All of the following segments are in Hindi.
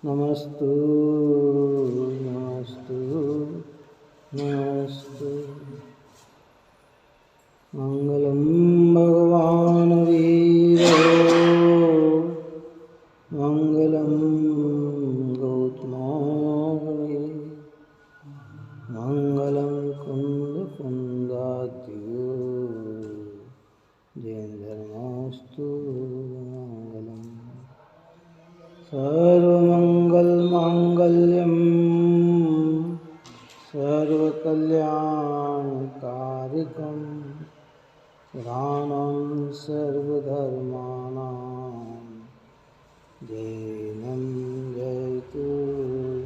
नमस्तु नमस्तु नमस्तु। मंगलम भगवान वीरो मंगलम गौतमाग्नि मंगलम कुंद कुंदाद्यो जयेन्द्रमस्तु मंगलम। सर्वमंगल मांगल्यम सर्वकल्याणकारिकम शरणं सर्वधर्माणां जैनं जयतु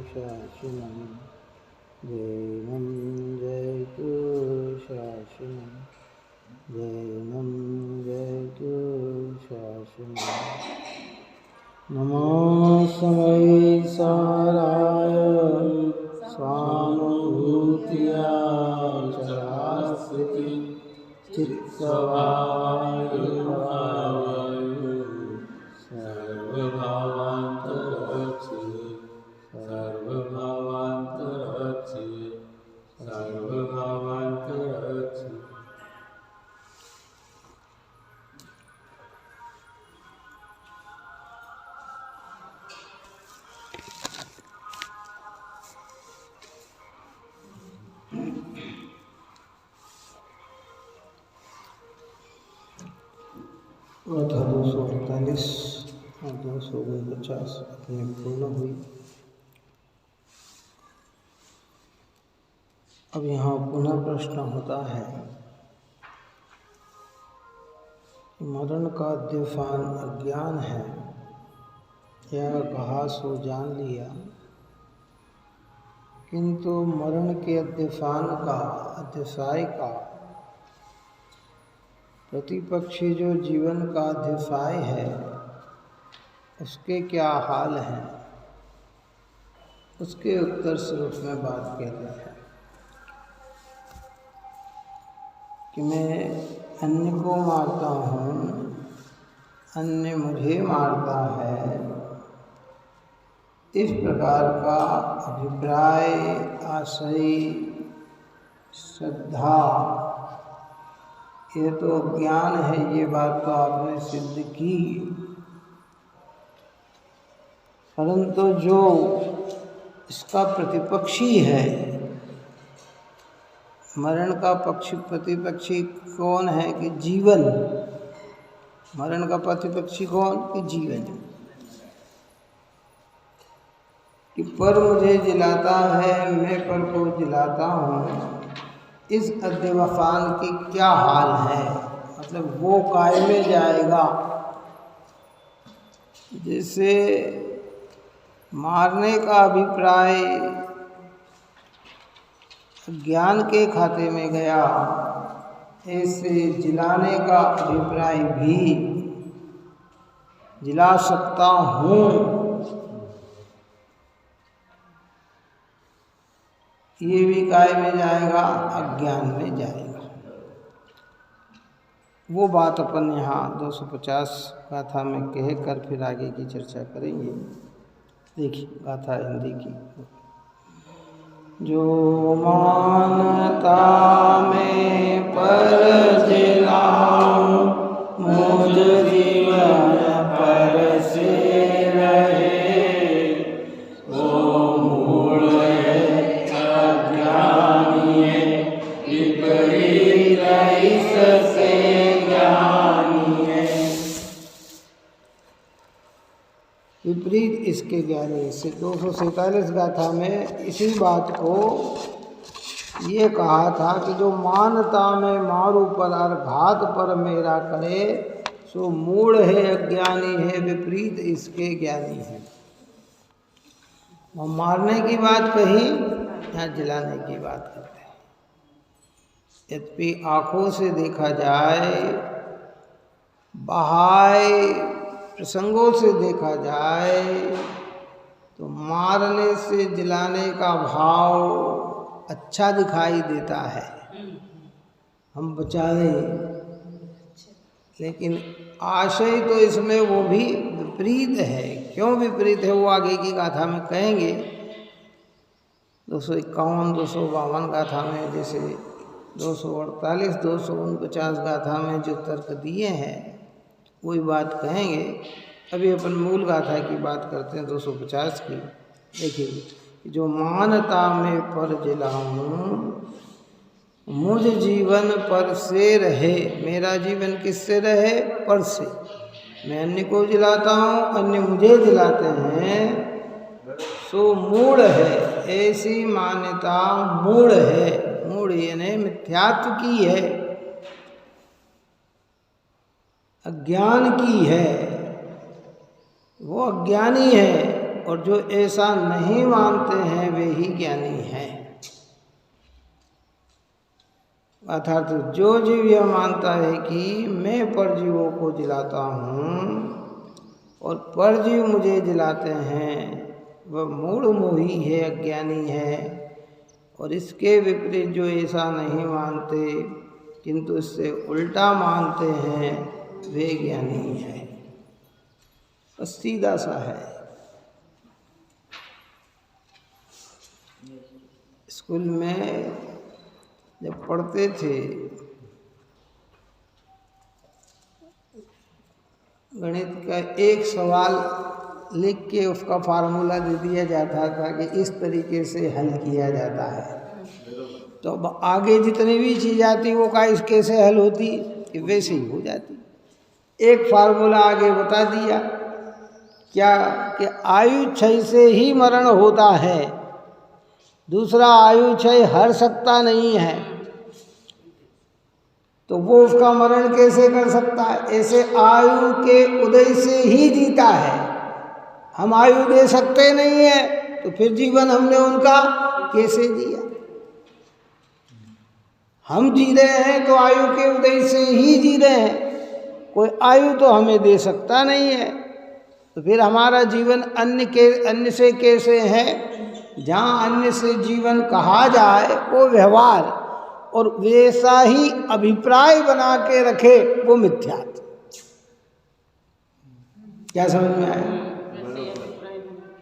शासनं जैनं जयतु शासनं जैनं जयतु शासनं। नमो समये साराय स्वानुभूत्या चरास्ति चित्सवाय सर्वभावान्तरक्षे सर्वभावान्तरक्षे सर्वभावान्तरक्षे। गाथा 248 और 249 अपनी पूर्ण हुई। अब यहाँ पुनः प्रश्न होता है कि मरण का अद्यफान अज्ञान है, यह कहा सो जान लिया, किंतु मरण के अद्यफान का अतिशय का प्रतिपक्षी जो जीवन का अध्यवसाय है उसके क्या हाल हैं, उसके उत्तर स्वरूप में बात कहते हैं कि मैं अन्य को मारता हूँ, अन्य मुझे मारता है, इस प्रकार का अभिप्राय, आशय, श्रद्धा, ये तो ज्ञान है। ये बात तो आपने सिद्ध की, परंतु जो इसका प्रतिपक्षी है, मरण का प्रतिपक्षी कौन है कि जीवन। मरण का प्रतिपक्षी कौन कि जीवन। कि पर मुझे जिलाता है, मैं पर को जिलाता हूँ, इस अद्यवसान की क्या हाल है, मतलब वो काय में जाएगा। जैसे मारने का अभिप्राय ज्ञान के खाते में गया, ऐसे जिलाने का अभिप्राय भी जिला सकता हूँ, ये भी काय में जाएगा, अज्ञान में जाएगा। वो बात अपन यहाँ 250 गाथा में कह कर फिर आगे की चर्चा करेंगे। देखिए गाथा हिंदी की। जो मानता में पर जिलाऊं, मुझ जीवन पर से रहे, वो मूल है अज्ञानी है, विपरीत इससे ज्ञानी है। विपरीत इसके ज्ञानी से 247 गाथा में इसी बात को ये कहा था कि जो मानता में मारू पर और घात पर मेरा करे, सो मूढ़ है, अज्ञानी है, विपरीत इसके ज्ञानी है। और मारने की बात कही, यहाँ जलाने की बात करते हैं। यद्यपि आँखों से देखा जाए, बाह्य प्रसंगों से देखा जाए, तो मारने से जलाने का भाव अच्छा दिखाई देता है, हम बचा दें, लेकिन आशय तो इसमें वो भी विपरीत है। क्यों विपरीत है वो आगे की गाथा में कहेंगे। 251, 252 गाथा में, जैसे 248, 249 गाथा में जो तर्क दिए हैं वही बात कहेंगे। अभी अपन मूल गाथा की बात करते हैं 250 की। देखिए, जो मानता में पर जिलाऊं मुझ जीवन पर से रहे। मेरा जीवन किससे रहे? पर से। मैं अन्य को जिलाता हूँ, अन्य मुझे जिलाते हैं। सो मूढ़ है, ऐसी मान्यता मूढ़ है। मूढ़ यानी मिथ्यात्व की है, अज्ञान की है। वो अज्ञानी है, और जो ऐसा नहीं मानते हैं वे ही ज्ञानी हैं। अर्थात जो जीव यह मानता है कि मैं परजीवों को जिलाता हूँ और परजीव मुझे जिलाते हैं, वह मूढ़ मोही है, अज्ञानी है। और इसके विपरीत जो ऐसा नहीं मानते किंतु इससे उल्टा मानते हैं, वे ज्ञानी है। बस सीधा सा है। स्कूल में जब पढ़ते थे गणित का एक सवाल लिख के उसका फार्मूला दे दिया जाता था कि इस तरीके से हल किया जाता है। तो अब आगे जितनी भी चीज़ आती वो का इस कैसे हल होती कि वैसे ही हो जाती। एक फार्मूला आगे बता दिया क्या कि आयु क्षय से ही मरण होता है। दूसरा, आयु क्षय हर सकता नहीं है, तो वो उसका मरण कैसे कर सकता है? ऐसे आयु के उदय से ही जीता है। हम आयु दे सकते नहीं है, तो फिर जीवन हमने उनका कैसे जिया? हम जी रहे हैं तो आयु के उदय से ही जी रहे हैं। कोई आयु तो हमें दे सकता नहीं है, तो फिर हमारा जीवन अन्य से कैसे है? जहाँ अन्य से जीवन कहा जाए वो व्यवहार, और वैसा ही अभिप्राय बना के रखे वो मिथ्यात्व। क्या समझ में आया?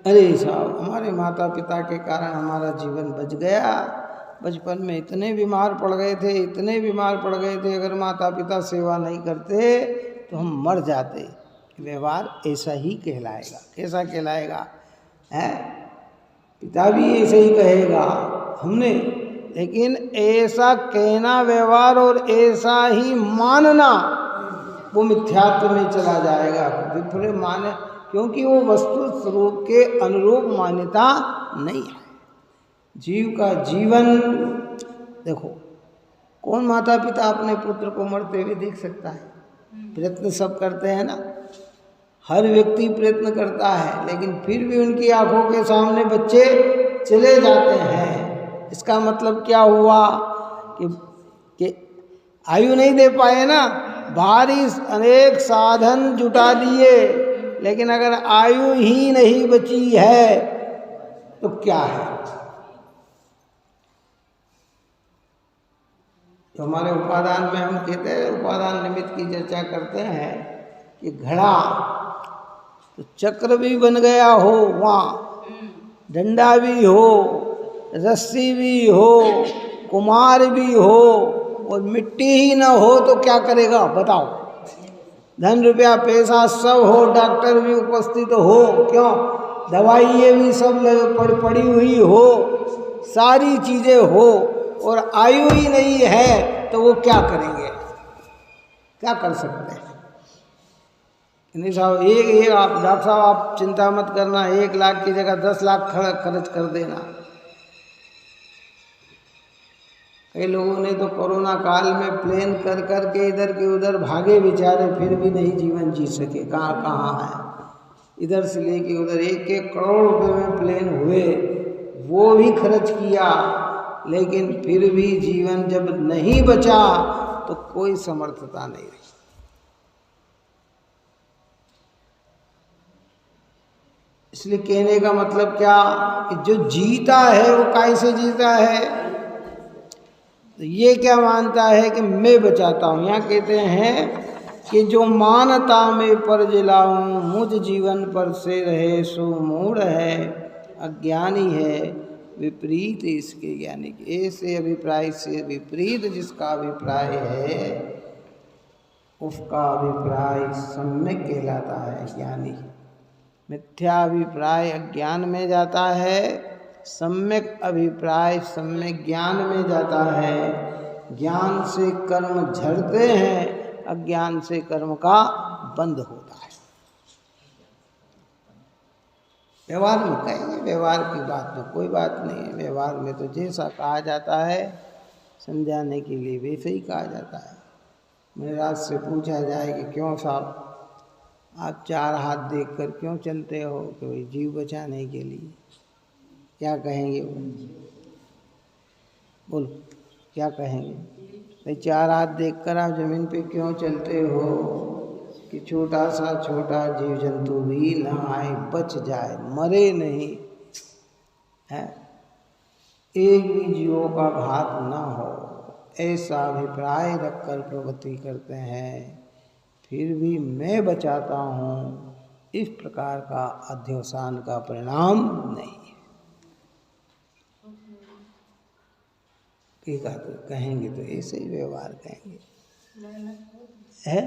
अरे साहब, हमारे माता पिता के कारण हमारा जीवन बच गया। बचपन में इतने बीमार पड़ गए थे, इतने बीमार पड़ गए थे, अगर माता पिता सेवा नहीं करते तो हम मर जाते। व्यवहार ऐसा ही कहलाएगा। कैसा कहलाएगा? है पिता भी ऐसे ही कहेगा हमने, लेकिन ऐसा कहना व्यवहार और ऐसा ही मानना वो मिथ्यात्व में चला जाएगा। विपरीत माने, क्योंकि वो वस्तु स्वरूप के अनुरूप मान्यता नहीं है। जीव का जीवन देखो, कौन माता पिता अपने पुत्र को मरते हुए देख सकता है? प्रयत्न सब करते हैं ना, हर व्यक्ति प्रयत्न करता है, लेकिन फिर भी उनकी आंखों के सामने बच्चे चले जाते हैं। इसका मतलब क्या हुआ कि आयु नहीं दे पाए ना। भारी अनेक साधन जुटा दिए, लेकिन अगर आयु ही नहीं बची है तो क्या है? तो हमारे उपादान में हम कहते हैं, उपादान निमित्त की चर्चा करते हैं कि घड़ा तो चक्र भी बन गया हो, वहाँ डंडा भी हो, रस्सी भी हो, कुमार भी हो, और मिट्टी ही ना हो तो क्या करेगा बताओ? धन रुपया पैसा सब हो, डॉक्टर भी उपस्थित हो, क्यों दवाइयाँ भी सब पड़ी हुई हो, सारी चीज़ें हो, और आयु ही नहीं है तो वो क्या करेंगे? क्या कर सकते हैं? नहीं साहब, एक आप डॉक्टर साहब आप चिंता मत करना, 1 लाख की जगह 10 लाख खर्च कर देना। कई लोगों ने तो कोरोना काल में प्लेन कर कर के इधर के उधर भागे बेचारे, फिर भी नहीं जीवन जी सके। कहाँ कहाँ है, इधर से लेके उधर 1-1 करोड़ रुपए में प्लेन हुए, वो भी खर्च किया, लेकिन फिर भी जीवन जब नहीं बचा तो कोई समर्थता नहीं रही। इसलिए कहने का मतलब क्या कि जो जीता है वो कैसे जीता है? तो ये क्या मानता है कि मैं बचाता हूँ। यहाँ कहते हैं कि जो मानता में पर जिलाऊं, मुझ जीवन पर से रहे सो मूढ़ है, अज्ञानी है, विपरीत इसके ज्ञानी के। ऐसे अभिप्राय से विपरीत जिसका अभिप्राय है उसका अभिप्राय सम्यक कहलाता है, ज्ञानी। मिथ्या अभिप्राय अज्ञान में जाता है, सम्यक अभिप्राय सम्यक ज्ञान में जाता है। ज्ञान से कर्म झड़ते हैं, अज्ञान से कर्म का बंध होता है। व्यवहार में कहेंगे, व्यवहार की बात में कोई बात नहीं है। व्यवहार में तो जैसा कहा जाता है समझाने के लिए वैसे ही कहा जाता है। महाराज से पूछा जाए कि क्यों साहब आप चार हाथ देखकर क्यों चलते हो? कि भाई जीव बचाने के लिए। क्या कहेंगे वो? बोलो क्या कहेंगे? भाई चार हाथ देखकर आप जमीन पे क्यों चलते हो? कि छोटा सा छोटा जीव जंतु भी ना आए, बच जाए, मरे नहीं है, एक भी जीवों का घात ना हो, ऐसा अभिप्राय रखकर प्रवृत्ति करते हैं। फिर भी मैं बचाता हूँ, इस प्रकार का अध्यवसान का परिणाम नहीं है। कहेंगे तो ऐसे ही व्यवहार कहेंगे। है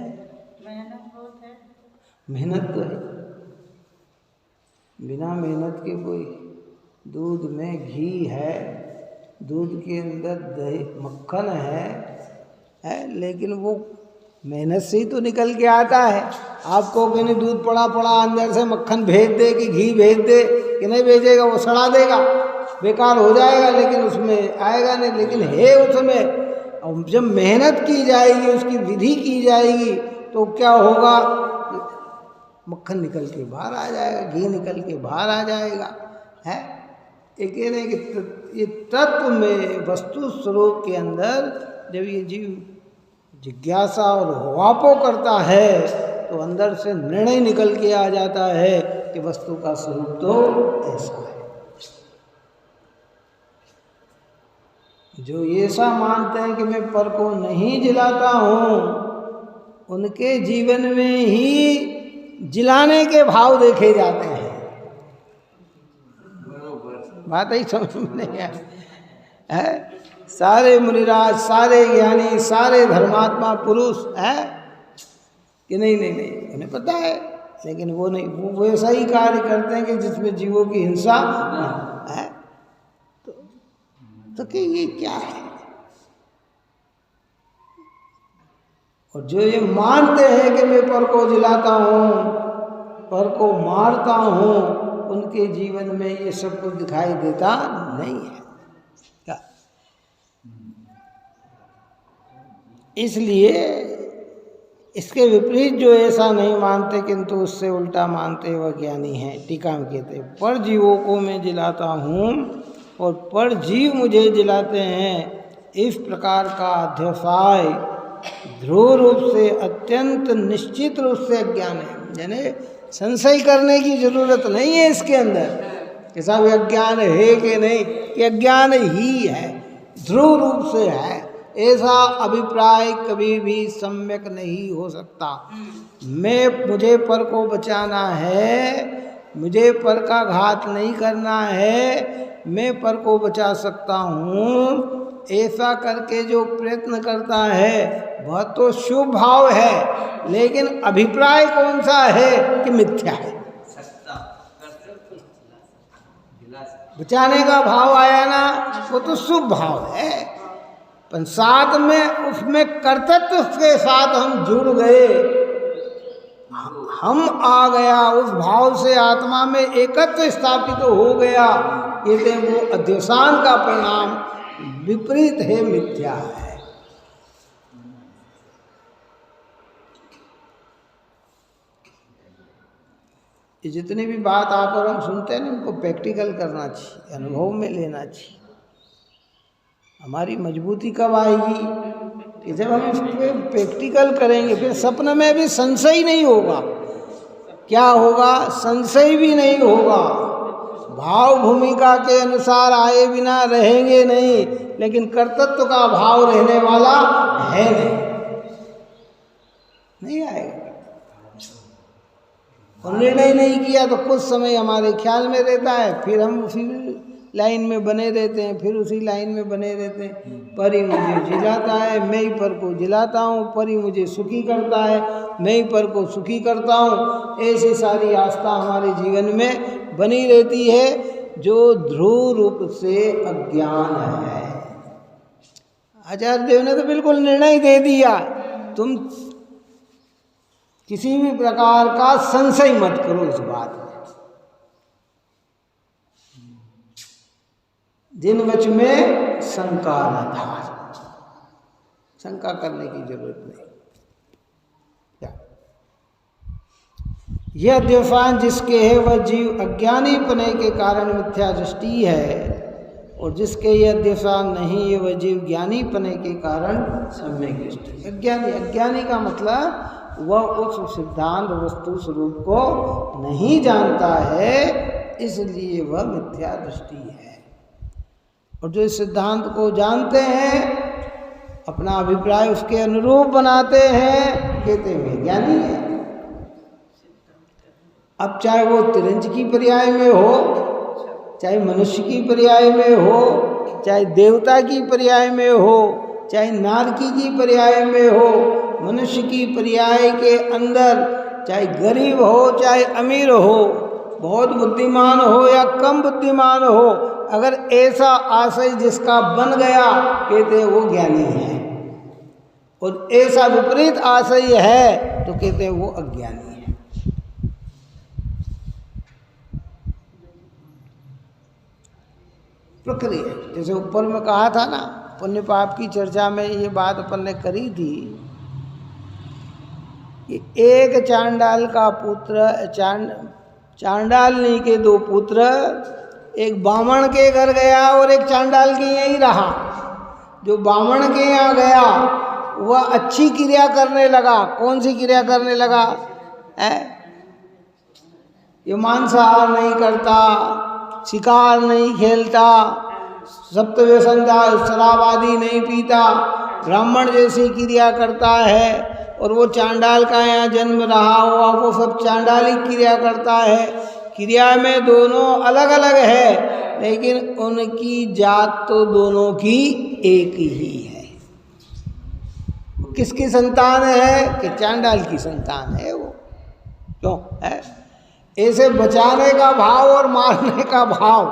मेहनत तो है, बिना मेहनत के कोई दूध में घी है, दूध के अंदर दही मक्खन है, लेकिन वो मेहनत से ही तो निकल के आता है। आपको कहीं दूध पड़ा पड़ा अंदर से मक्खन भेज दे कि घी भेज दे कि नहीं भेजेगा, वो सड़ा देगा, बेकार हो जाएगा, लेकिन उसमें आएगा नहीं। लेकिन है उसमें, और जब मेहनत की जाएगी, उसकी विधि की जाएगी, तो क्या होगा? मक्खन निकल के बाहर आ जाएगा, घी निकल के बाहर आ जाएगा। है ये कह रहे हैं कि ये तत्व में वस्तु स्वरूप के अंदर जब ये जीव जिज्ञासा और वापो करता है तो अंदर से निर्णय निकल के आ जाता है कि वस्तु का स्वरूप तो ऐसा है। जो ऐसा मानते हैं कि मैं पर को नहीं जिलाता हूँ, उनके जीवन में ही जिलाने के भाव देखे जाते हैं। बात ही समझ में नहीं है? सारे मुनिराज, सारे ज्ञानी, सारे धर्मात्मा पुरुष है कि नहीं नहीं नहीं, उन्हें पता है, लेकिन वो नहीं, वो वैसा ही कार्य करते हैं कि जिसमें जीवों की हिंसा है। तो कि ये क्या है? और जो ये मानते हैं कि मैं पर को जिलाता हूँ, पर को मारता हूँ, उनके जीवन में ये सब कुछ दिखाई देता नहीं है। क्या? इसलिए इसके विपरीत जो ऐसा नहीं मानते किंतु उससे उल्टा मानते वह ज्ञानी है। टीका में कहते पर जीवों को मैं जिलाता हूँ और पर जीव मुझे जिलाते हैं, इस प्रकार का अध्यवसाय ध्रुव रूप से अत्यंत निश्चित रूप से अज्ञान है। यानी संशय करने की जरूरत नहीं है इसके अंदर कि साहब अज्ञान है कि नहीं, कि अज्ञान ही है, ध्रुव रूप से है। ऐसा अभिप्राय कभी भी सम्यक नहीं हो सकता। मुझे पर को बचाना है, मुझे पर का घात नहीं करना है, मैं पर को बचा सकता हूँ, ऐसा करके जो प्रयत्न करता है वह तो शुभ भाव है, लेकिन अभिप्राय कौन सा है कि मिथ्या है। बचाने का भाव आया ना, वो तो शुभ भाव है, पर साथ में उसमें कर्तृत्व के साथ हम जुड़ गए, हम आ गया, उस भाव से आत्मा में एकत्व स्थापित हो गया। ये वो अध्यवसान का परिणाम विपरीत है, मिथ्या है। ये जितनी भी बात आप और हम सुनते हैं ना, उनको प्रैक्टिकल करना चाहिए, अनुभव में लेना चाहिए। हमारी मजबूती कब आएगी कि जब हम इसको प्रैक्टिकल करेंगे, फिर सपने में भी संशय नहीं होगा। क्या होगा? संशय भी नहीं होगा। भाव भूमिका के अनुसार आए बिना रहेंगे नहीं, लेकिन कर्तृत्व का भाव रहने वाला है नहीं। नहीं आएगा। और निर्णय नहीं किया तो कुछ समय हमारे ख्याल में रहता है, फिर हम उसी लाइन में बने रहते हैं, फिर उसी लाइन में बने रहते हैं। परि मुझे जिलाता है, मैं ही पर को जिलाता हूँ, परि मुझे सुखी करता है, मैं ही पर को सुखी करता हूँ। ऐसी सारी आस्था हमारे जीवन में बनी रहती है, जो ध्रुव रूप से अज्ञान है। आचार्य देव ने तो बिल्कुल निर्णय दे दिया, तुम किसी भी प्रकार का संशय मत करो इस बात में। जिन वच में शंका न था, शंका करने की जरूरत नहीं। क्या यह अध्यवसान जिसके है वह जीव अज्ञानी पने के कारण मिथ्या दृष्टि है, और जिसके यह अध्यवसान नहीं है वह जीव ज्ञानी पने के कारण सम्यक दृष्टि। अज्ञानी का मतलब वह उस सिद्धांत वस्तु स्वरूप को नहीं जानता है, इसलिए वह मिथ्या दृष्टि है। और जो इस सिद्धांत को जानते हैं, अपना अभिप्राय उसके अनुरूप बनाते हैं, कहते हैं ज्ञानी है। अब चाहे वो तिरंज की पर्याय में हो, चाहे मनुष्य की पर्याय में हो, चाहे देवता की पर्याय में हो, चाहे नारकी की पर्याय में हो, मनुष्य की पर्याय के अंदर चाहे गरीब हो चाहे अमीर हो, बहुत बुद्धिमान हो या कम बुद्धिमान हो, अगर ऐसा आशय जिसका बन गया, कहते हैं वो ज्ञानी है। और ऐसा विपरीत आशय है तो कहते हैं वो अज्ञानी है। प्रक्रिया जैसे ऊपर में कहा था ना, पुण्य पाप की चर्चा में ये बात अपन ने करी थी कि एक चांडाल का पुत्र, चांडालनी के दो पुत्र, एक बामण के घर गया और एक चांडाल के यहीं रहा। जो बामण के यहाँ गया वह अच्छी क्रिया करने लगा। कौन सी क्रिया करने लगा? ये मांसाहार नहीं करता, शिकार नहीं खेलता, सप्तव्यसंधा शराब आदि नहीं पीता, ब्राह्मण जैसी क्रिया करता है। और वो चांडाल का यहाँ जन्म रहा हुआ, वो सब चांडाली क्रिया करता है। क्रिया में दोनों अलग अलग है, लेकिन उनकी जात तो दोनों की एक ही है। किसकी संतान है? कि चांडाल की संतान है वो। क्यों है? ऐसे बचाने का भाव और मारने का भाव,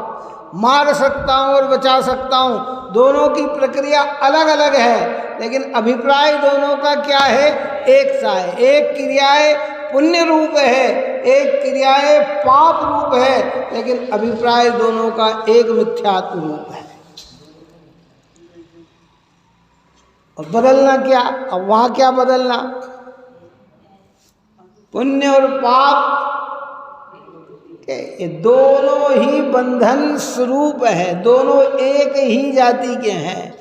मार सकता हूँ और बचा सकता हूँ, दोनों की प्रक्रिया अलग अलग है, लेकिन अभिप्राय दोनों का क्या है? एक सा है। एक क्रियाएं पुण्य रूप है, एक क्रियाएं पाप रूप है, लेकिन अभिप्राय दोनों का एक मिथ्यात्व रूप है। और बदलना क्या? अब वहां क्या बदलना? पुण्य और पाप ये दोनों ही बंधन स्वरूप है, दोनों एक ही जाति के हैं।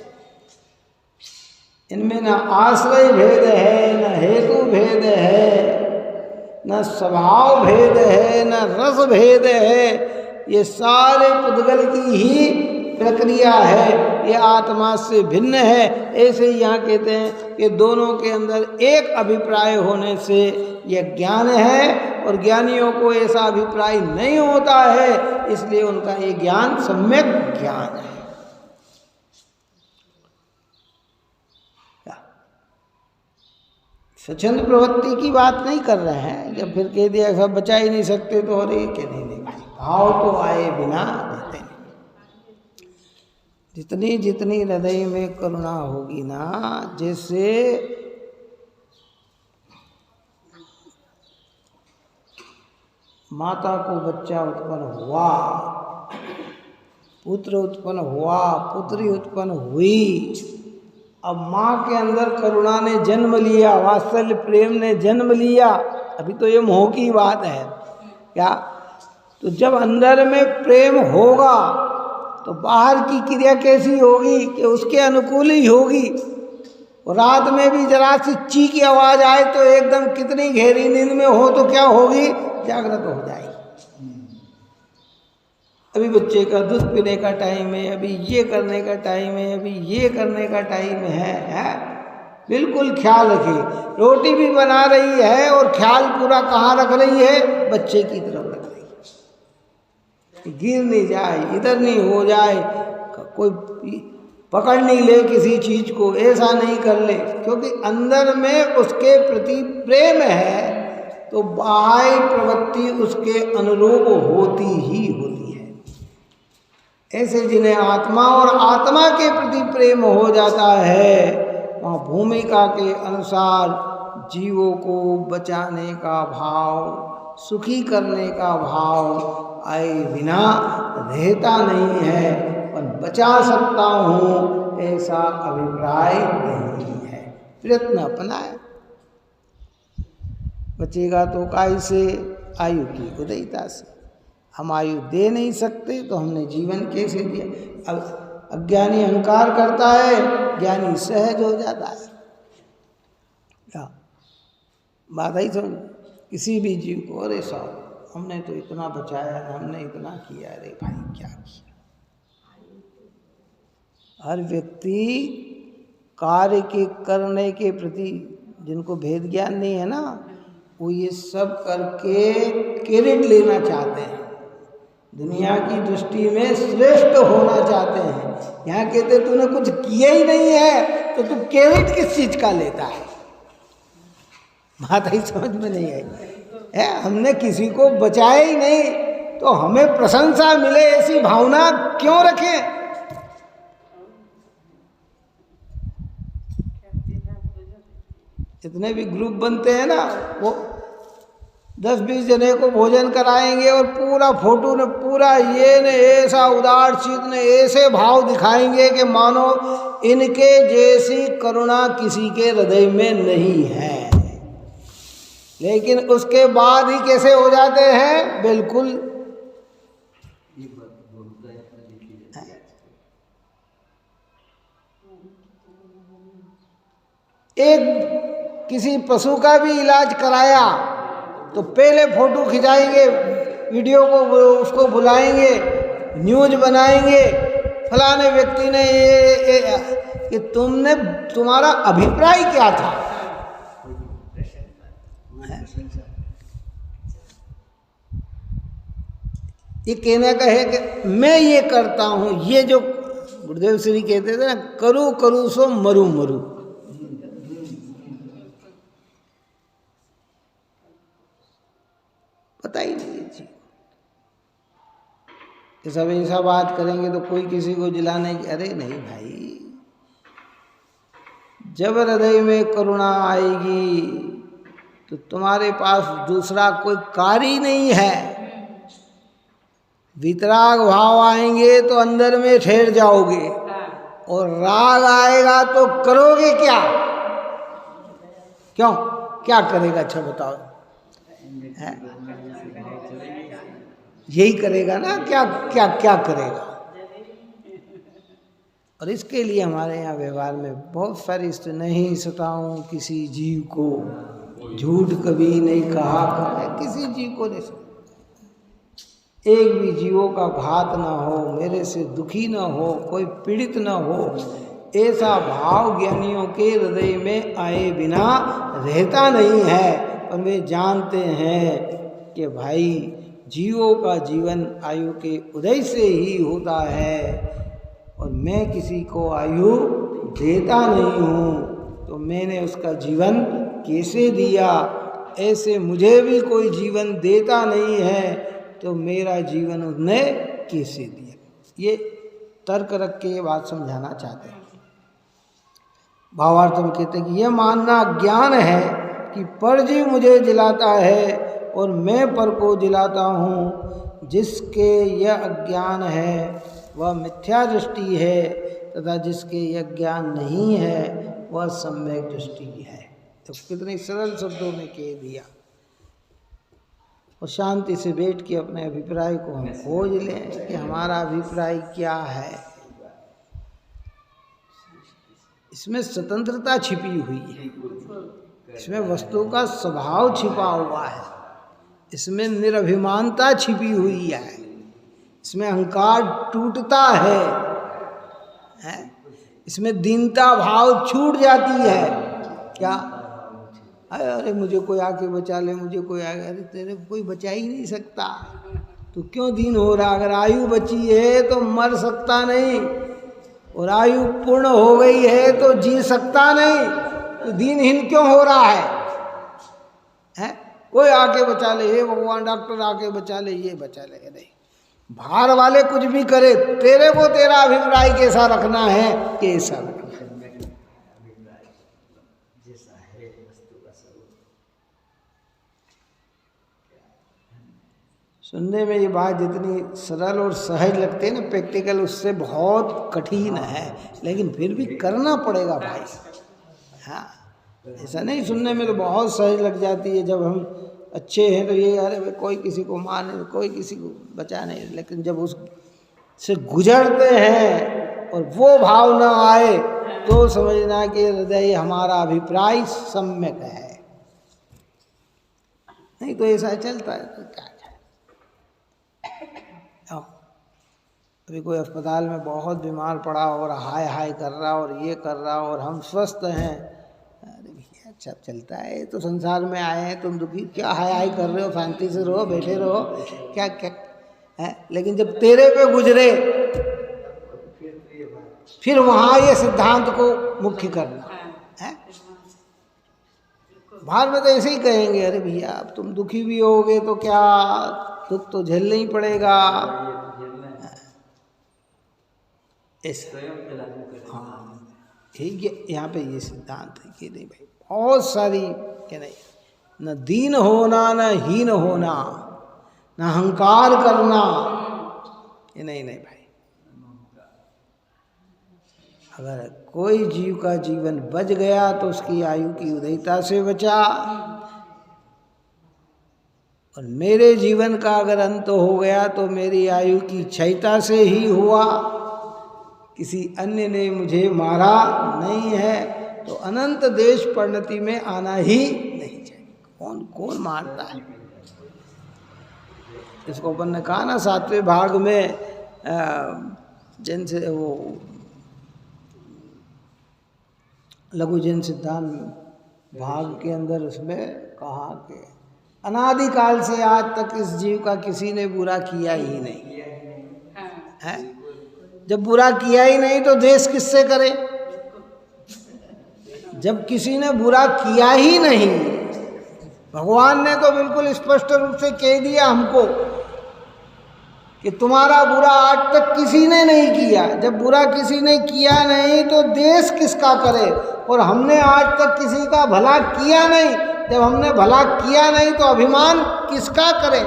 इनमें न आश्रय भेद है, न हेतु भेद है, न स्वभाव भेद है, न रस भेद है। ये सारे पुद्गल की ही प्रक्रिया है, ये आत्मा से भिन्न है। ऐसे ही यहाँ कहते हैं कि दोनों के अंदर एक अभिप्राय होने से यह ज्ञान है, और ज्ञानियों को ऐसा अभिप्राय नहीं होता है, इसलिए उनका ये ज्ञान सम्यक ज्ञान है। स्वच्छंद प्रवृत्ति की बात नहीं कर रहे हैं। जब फिर कह दिया सब बचा ही नहीं सकते तो और ये कह नहीं भाई, भाव तो आए बिना रहते नहीं। जितनी जितनी हृदय में करुणा होगी ना, जैसे माता को बच्चा उत्पन्न हुआ, पुत्र उत्पन्न हुआ, पुत्री उत्पन्न हुई, अब माँ के अंदर करुणा ने जन्म लिया, वात्सल्य प्रेम ने जन्म लिया। अभी तो ये मोह की बात है क्या? तो जब अंदर में प्रेम होगा तो बाहर की क्रिया कैसी होगी? कि उसके अनुकूल ही होगी। और रात में भी जरा सी ची की आवाज़ आए तो एकदम कितनी गहरी नींद में हो तो क्या होगी? जागृत हो जाएगी। अभी बच्चे का दूध पीने का टाइम है, अभी ये करने का टाइम है, अभी ये करने का टाइम है। बिल्कुल ख्याल रखिए। रोटी भी बना रही है और ख्याल पूरा कहाँ रख रही है? बच्चे की तरफ रख रही है, गिर नहीं जाए, इधर नहीं हो जाए, कोई पकड़ नहीं ले किसी चीज को, ऐसा नहीं कर ले, क्योंकि अंदर में उसके प्रति प्रेम है तो बाह्य प्रवृत्ति उसके अनुरूप होती ही होती है। ऐसे जिन्हें आत्मा और आत्मा के प्रति प्रेम हो जाता है, वहाँ भूमिका के अनुसार जीवों को बचाने का भाव, सुखी करने का भाव आए बिना रहता नहीं है, पर बचा सकता हूँ ऐसा अभिप्राय नहीं है। प्रयत्न अपना है। बचेगा तो काय से? आयु की उदयता से। हम आयु दे नहीं सकते तो हमने जीवन कैसे दिया? अब अज्ञानी अहंकार करता है, ज्ञानी सहज हो जाता है। क्या बात आई समझ? किसी भी जीव को, अरे साहब हमने तो इतना बचाया, हमने इतना किया, अरे भाई क्या किया? हर व्यक्ति कार्य के करने के प्रति, जिनको भेद ज्ञान नहीं है ना, वो ये सब करके क्रेडिट लेना चाहते हैं, दुनिया की दृष्टि में श्रेष्ठ होना चाहते हैं। यहाँ कहते तूने कुछ किया ही नहीं है तो तू क्रेडिट किस चीज का लेता है? बात ही समझ में नहीं आई है। हमने किसी को बचाया ही नहीं तो हमें प्रशंसा मिले ऐसी भावना क्यों रखें? जितने भी ग्रुप बनते हैं ना, वो 10-20 जने को भोजन कराएंगे और पूरा फोटो ने पूरा ये ने ऐसा उदार चित्त ने ऐसे भाव दिखाएंगे कि मानो इनके जैसी करुणा किसी के हृदय में नहीं है, लेकिन उसके बाद ही कैसे हो जाते हैं? बिल्कुल एक किसी पशु का भी इलाज कराया तो पहले फोटो खिंचाएंगे, वीडियो को उसको बुलाएंगे, न्यूज बनाएंगे, फलाने व्यक्ति ने ये कि तुम्हारा अभिप्राय क्या था? ये कहने का है कि मैं ये करता हूं, ये जो गुरुदेव श्री कहते थे ना, करूं करूं सो मरूं मरूं। पता ही नहीं है जी। ये सब ऐसा बात करेंगे तो कोई किसी को जिलाने की, अरे नहीं भाई, जब हृदय में करुणा आएगी तो तुम्हारे पास दूसरा कोई कार्य ही नहीं है। वितराग भाव आएंगे तो अंदर में ठहर जाओगे, और राग आएगा तो करोगे क्या? क्यों? क्या करेगा? अच्छा बताओ। यही करेगा ना, क्या क्या क्या करेगा? और इसके लिए हमारे यहाँ व्यवहार में बहुत सारी नहीं सताऊं किसी जीव को, झूठ कभी नहीं कहा कर, किसी जीव को नहीं, एक भी जीवों का घात ना हो, मेरे से दुखी ना हो, कोई पीड़ित ना हो, ऐसा भाव ज्ञानियों के हृदय में आए बिना रहता नहीं है। और वे जानते हैं कि भाई जीवों का जीवन आयु के उदय से ही होता है, और मैं किसी को आयु देता नहीं हूँ, तो मैंने उसका जीवन कैसे दिया? ऐसे मुझे भी कोई जीवन देता नहीं है तो मेरा जीवन उसने कैसे दिया? ये तर्क रख के ये बात समझाना चाहते हैं। भावार्थ में कहते हैं कि यह मानना ज्ञान है कि परजीव मुझे जिलाता है और मैं पर को जिलाता हूँ। जिसके यह अज्ञान है वह मिथ्या दृष्टि है, तथा जिसके यह ज्ञान नहीं है वह सम्यक दृष्टि है। तो कितने सरल शब्दों में कह दिया। और शांति से बैठ के अपने अभिप्राय को हम खोज लें कि हमारा अभिप्राय क्या है। इसमें स्वतंत्रता छिपी हुई है, इसमें वस्तु का स्वभाव छिपा हुआ है, इसमें निरभिमानता छिपी हुई है, इसमें अहंकार टूटता है, इसमें दीनता भाव छूट जाती है। क्या? अरे मुझे कोई आके बचा ले, मुझे कोई आके, अरे तेरे को कोई बचा ही नहीं सकता, तो क्यों दीन हो रहा? अगर आयु बची है तो मर सकता नहीं, और आयु पूर्ण हो गई है तो जी सकता नहीं, तो दीनहीन क्यों हो रहा है? कोई आके बचा ले, हे भगवान डॉक्टर आके बचा ले, ये बचा ले, नहीं। बाहर वाले कुछ भी करे, तेरे को तेरा अभिप्राय कैसा रखना है, कैसा रखना है। सुनने में ये बात जितनी सरल और सहज लगती है ना प्रैक्टिकल, उससे बहुत कठिन है, लेकिन फिर भी करना पड़ेगा भाई। हाँ, ऐसा नहीं सुनने में तो बहुत सहज लग जाती है, जब हम अच्छे हैं तो ये अरे भाई कोई किसी को माने, कोई किसी को बचा नहीं, लेकिन जब उससे गुजरते हैं और वो भाव न आए तो समझना कि हृदय हमारा अभिप्राय सम्यक है, नहीं तो ऐसा चलता है तो क्या। अभी कोई अस्पताल में बहुत बीमार पड़ा और हाय हाय कर रहा और ये कर रहा और हम स्वस्थ हैं, अरे भैया अच्छा चलता है, तो संसार में आए हैं, तुम दुखी क्या हाय हाय कर रहे हो, शांति से रहो, बैठे रहो, क्या क्या है। लेकिन जब तेरे पे गुजरे फिर वहाँ ये सिद्धांत को मुख्य करना है। बाहर में तो ऐसे ही कहेंगे, अरे भैया अब तुम दुखी भी होगे तो क्या, दुख तो झेलना ही पड़ेगा, ऐसा। हाँ, ठीक, यहाँ पे ये सिद्धांत है कि नहीं भाई, बहुत सारी कि नहीं, न दीन होना न हीन होना, न अहंकार करना, ये नहीं नहीं भाई। अगर कोई जीव का जीवन बच गया तो उसकी आयु की उदयता से बचा, और मेरे जीवन का अगर अंत हो गया तो मेरी आयु की क्षयता से ही हुआ, किसी अन्य ने मुझे मारा नहीं है, तो अनंत देश परिणति में आना ही नहीं चाहिए। कौन कौन मारता है? इसको अपन ने कहा ना 7वें भाग में, जिनसे वो लघु जैन सिद्धांत भाग के अंदर उसमें कहा कि अनादिकाल से आज तक इस जीव का किसी ने बुरा किया ही नहीं है। जब बुरा किया ही नहीं तो देश किससे करे? जब किसी ने बुरा किया ही नहीं, भगवान ने तो बिल्कुल स्पष्ट रूप से कह दिया हमको कि तुम्हारा बुरा आज तक किसी ने नहीं किया। जब बुरा किसी ने किया नहीं तो देश किसका करे? और हमने आज तक किसी का भला किया नहीं, जब हमने भला किया नहीं तो अभिमान किसका करे?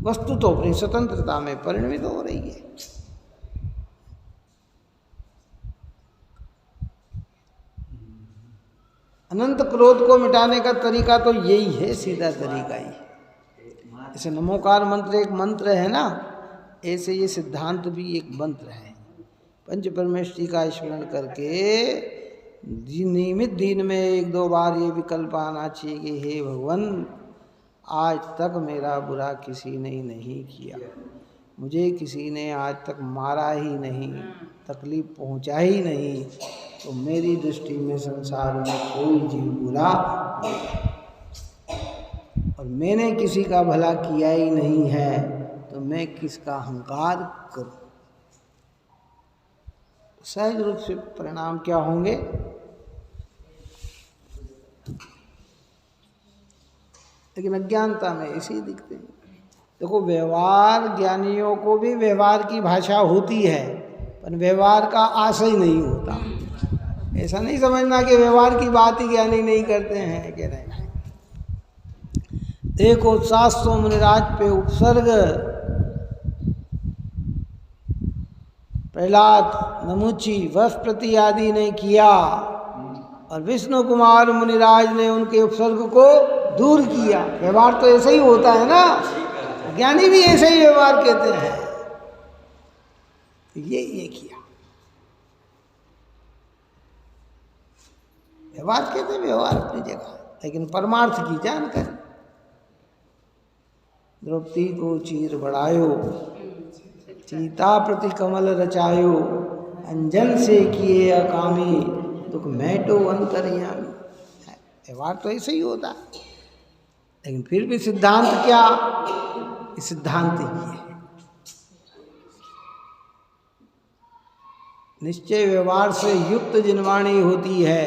वस्तु तो अपनी स्वतंत्रता में परिणमित हो रही है। अनंत क्रोध को मिटाने का तरीका तो यही है, सीधा तरीका ही। जैसे नमोकार मंत्र एक मंत्र है ना, ऐसे ये सिद्धांत भी एक मंत्र है। पंच परमेष्टि का स्मरण करके नियमित दिन में 1-2 बार ये विकल्प आना चाहिए कि हे भगवान, आज तक मेरा बुरा किसी ने नहीं किया, मुझे किसी ने आज तक मारा ही नहीं, तकलीफ पहुंचा ही नहीं, तो मेरी दृष्टि में संसार में कोई जीव बुरा नहीं, और मैंने किसी का भला किया ही नहीं है, तो मैं किसका अहंकार करूं? सहज रूप से परिणाम क्या होंगे? लेकिन अज्ञानता में इसी दिखते हैं। देखो, व्यवहार ज्ञानियों को भी व्यवहार की भाषा होती है, पर व्यवहार का आशय नहीं होता। ऐसा नहीं समझना कि व्यवहार की बात ही ज्ञानी नहीं करते हैं, कह रहे हैं। देखो, शास्त्रों मुनिराज पे उपसर्ग प्रहलाद, नमुची, वस्प्रति आदि ने किया, और विष्णु कुमार मुनिराज ने उनके उपसर्ग को दूर किया। व्यवहार तो ऐसा ही होता है ना, ज्ञानी भी ऐसे ही व्यवहार कहते हैं। ये किया, व्यवहार कहते हैं, व्यवहार अपनी जगह, लेकिन परमार्थ की जानकारी। द्रौपदी को चीर बढ़ायो, सीता प्रति कमल रचायो, अंजन से किए अकामी, दुख मैटो अंतर्यामी। व्यवहार तो ऐसे ही होता है, लेकिन फिर भी सिद्धांत क्या, सिद्धांत ही है। निश्चय व्यवहार से युक्त जिनवाणी होती है।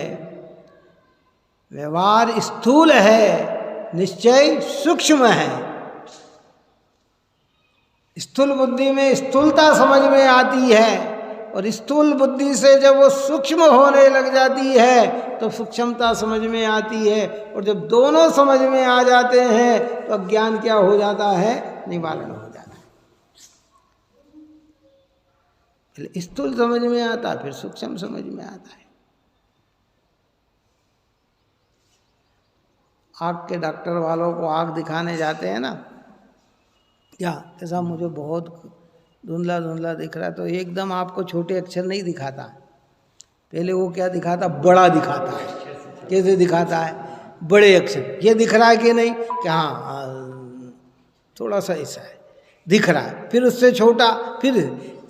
व्यवहार स्थूल है, निश्चय सूक्ष्म है। स्थूल बुद्धि में स्थूलता समझ में आती है, और स्थूल बुद्धि से जब वो सूक्ष्म होने लग जाती है तो सूक्ष्मता समझ में आती है। और जब दोनों समझ में आ जाते हैं तो अज्ञान क्या हो जाता है, निवारण हो जाता है। पहले स्थूल समझ में आता है, फिर सूक्ष्म समझ में आता है। आँख के डॉक्टर वालों को आँख दिखाने जाते हैं ना, क्या ऐसा मुझे बहुत धुंधला धुंधला दिख रहा है, तो एकदम आपको छोटे अक्षर नहीं दिखाता, पहले वो क्या दिखाता, बड़ा दिखाता है। कैसे दिखाता है, बड़े अक्षर, ये दिख रहा है कि नहीं, कि हाँ थोड़ा सा ऐसा है दिख रहा है, फिर उससे छोटा, फिर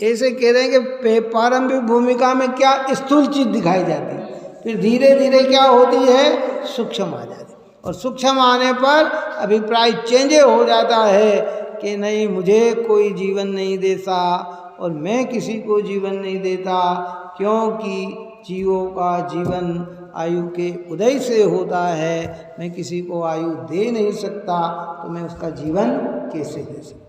ऐसे कह रहे हैं कि प्रारंभिक भूमिका में क्या स्थूल चीज दिखाई जाती है, फिर धीरे धीरे क्या होती है, सूक्ष्म आ जाती है। और सूक्ष्म आने पर अभिप्राय चेंज हो जाता है कि नहीं, मुझे कोई जीवन नहीं देता और मैं किसी को जीवन नहीं देता, क्योंकि जीवों का जीवन आयु के उदय से होता है। मैं किसी को आयु दे नहीं सकता, तो मैं उसका जीवन कैसे दे सकता।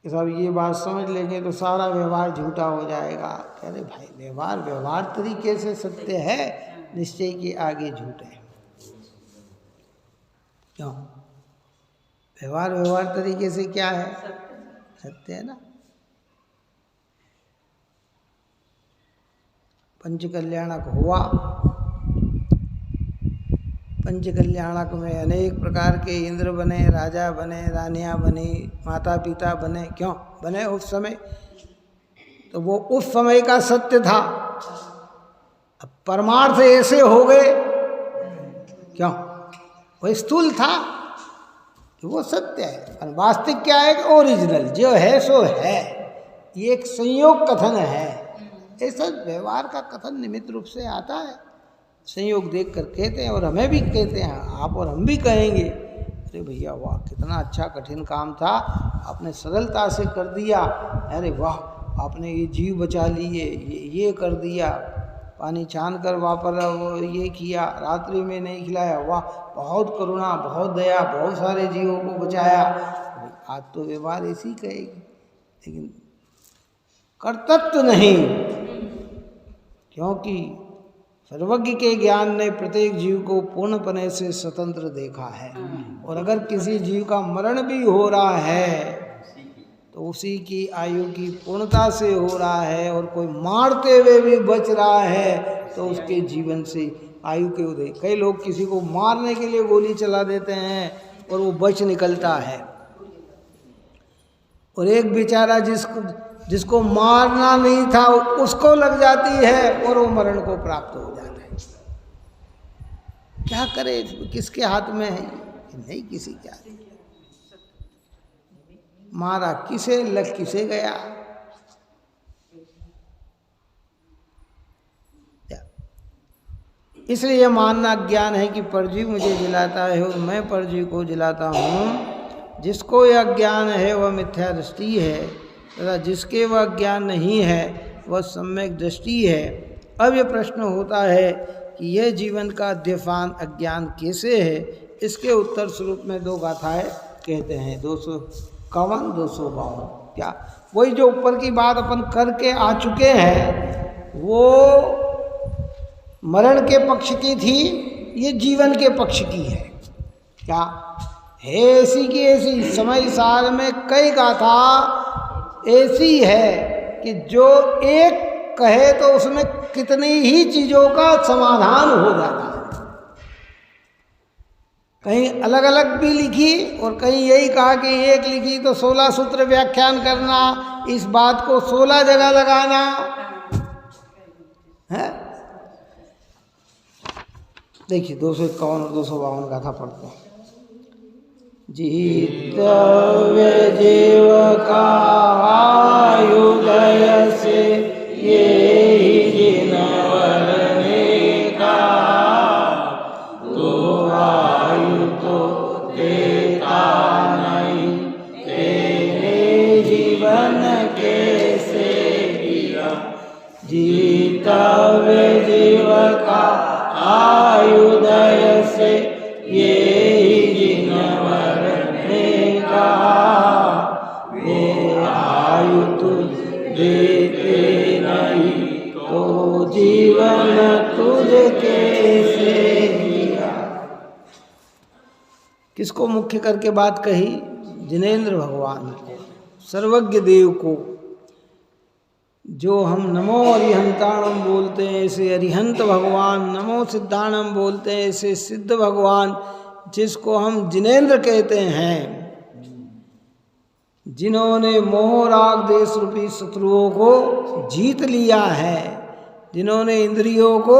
साहब ये बात समझ लेंगे तो सारा व्यवहार झूठा हो जाएगा। कह रहे भाई व्यवहार तरीके से सत्य है, निश्चय के आगे झूठ है। क्यों? व्यवहार तरीके से क्या है, सत्य है ना। पंचकल्याणक हुआ, पंचकल्याणक में अनेक प्रकार के इंद्र बने, राजा बने, रानियां बनी, माता पिता बने। क्यों बने? उस समय तो वो उस समय का सत्य था। अब परमार्थ ऐसे हो गए, क्यों? वो स्थूल था तो वो सत्य है, और वास्तविक क्या है, ओरिजिनल जो है सो है। ये एक संयोग कथन है, ऐसा व्यवहार का कथन निमित्त रूप से आता है, संयोग देख कर कहते हैं। और हमें भी कहते हैं, आप और हम भी कहेंगे, अरे भैया वाह कितना अच्छा कठिन काम था, आपने सरलता से कर दिया। अरे वाह आपने ये जीव बचा लिए, ये कर दिया, पानी छान कर वापर वो ये किया, रात्रि में नहीं खिलाया, वाह बहुत करुणा, बहुत दया, बहुत सारे जीवों को बचाया। आज तो व्यवहार ऐसी कहेगी, लेकिन कर्तव्य नहीं, क्योंकि सर्वज्ञ के ज्ञान ने प्रत्येक जीव को पूर्णपने से स्वतंत्र देखा है। और अगर किसी जीव का मरण भी हो रहा है तो उसी की आयु की पूर्णता से हो रहा है, और कोई मारते हुए भी बच रहा है तो उसके जीवन से आयु के उदय। कई लोग किसी को मारने के लिए गोली चला देते हैं और वो बच निकलता है, और एक बेचारा जिसको मारना नहीं था उसको लग जाती है और वो मरण को प्राप्त हो जाता है। क्या करे, किसके हाथ में है? नहीं किसी के हाथ। मारा किसे, लग किसे गया। इसलिए मानना ज्ञान है कि परजीव मुझे जिलाता है और मैं परजीव को जिलाता हूँ। जिसको यह ज्ञान है वह मिथ्या दृष्टि है, तथा जिसके वह ज्ञान नहीं है वह सम्यक दृष्टि है। अब यह प्रश्न होता है कि यह जीवन का अध्यफान अज्ञान कैसे है। इसके उत्तर स्वरूप में दो गाथाएं कहते हैं, 251 252। क्या वही जो ऊपर की बात अपन करके आ चुके हैं, वो मरण के पक्ष की थी, ये जीवन के पक्ष की है। क्या है? ऐसी की ऐसी समय साल में कई गाथा ऐसी है कि जो एक कहे तो उसमें कितनी ही चीजों का समाधान हो जाता है। कहीं अलग अलग भी लिखी और कहीं यही कहा कि एक लिखी तो 16 सूत्र व्याख्यान करना, इस बात को 16 जगह लगाना है। देखिए 251 और 252 गाथा पढ़ते हैं। जीतव्य जीव का आयुदय से ये ही जिनवर ने कहा, तो आयु तो देता नहीं, तेरे जीवन कैसे दिया। जीतव्य जीव का आयुदय से ये ही जिनवर ने कहा, वे आयु तुझ देते नहीं, तो जीवन तुझ कैसे दिया। किसको मुख्य करके बात कही? जिनेंद्र भगवान को, सर्वज्ञ देव को। जो हम नमो अरिहंताणम बोलते हैं ऐसे अरिहंत भगवान, नमो सिद्धाणम बोलते हैं ऐसे सिद्ध भगवान, जिसको हम जिनेंद्र कहते हैं, जिन्होंने मोह राग देश रूपी शत्रुओं को जीत लिया है, जिन्होंने इंद्रियों को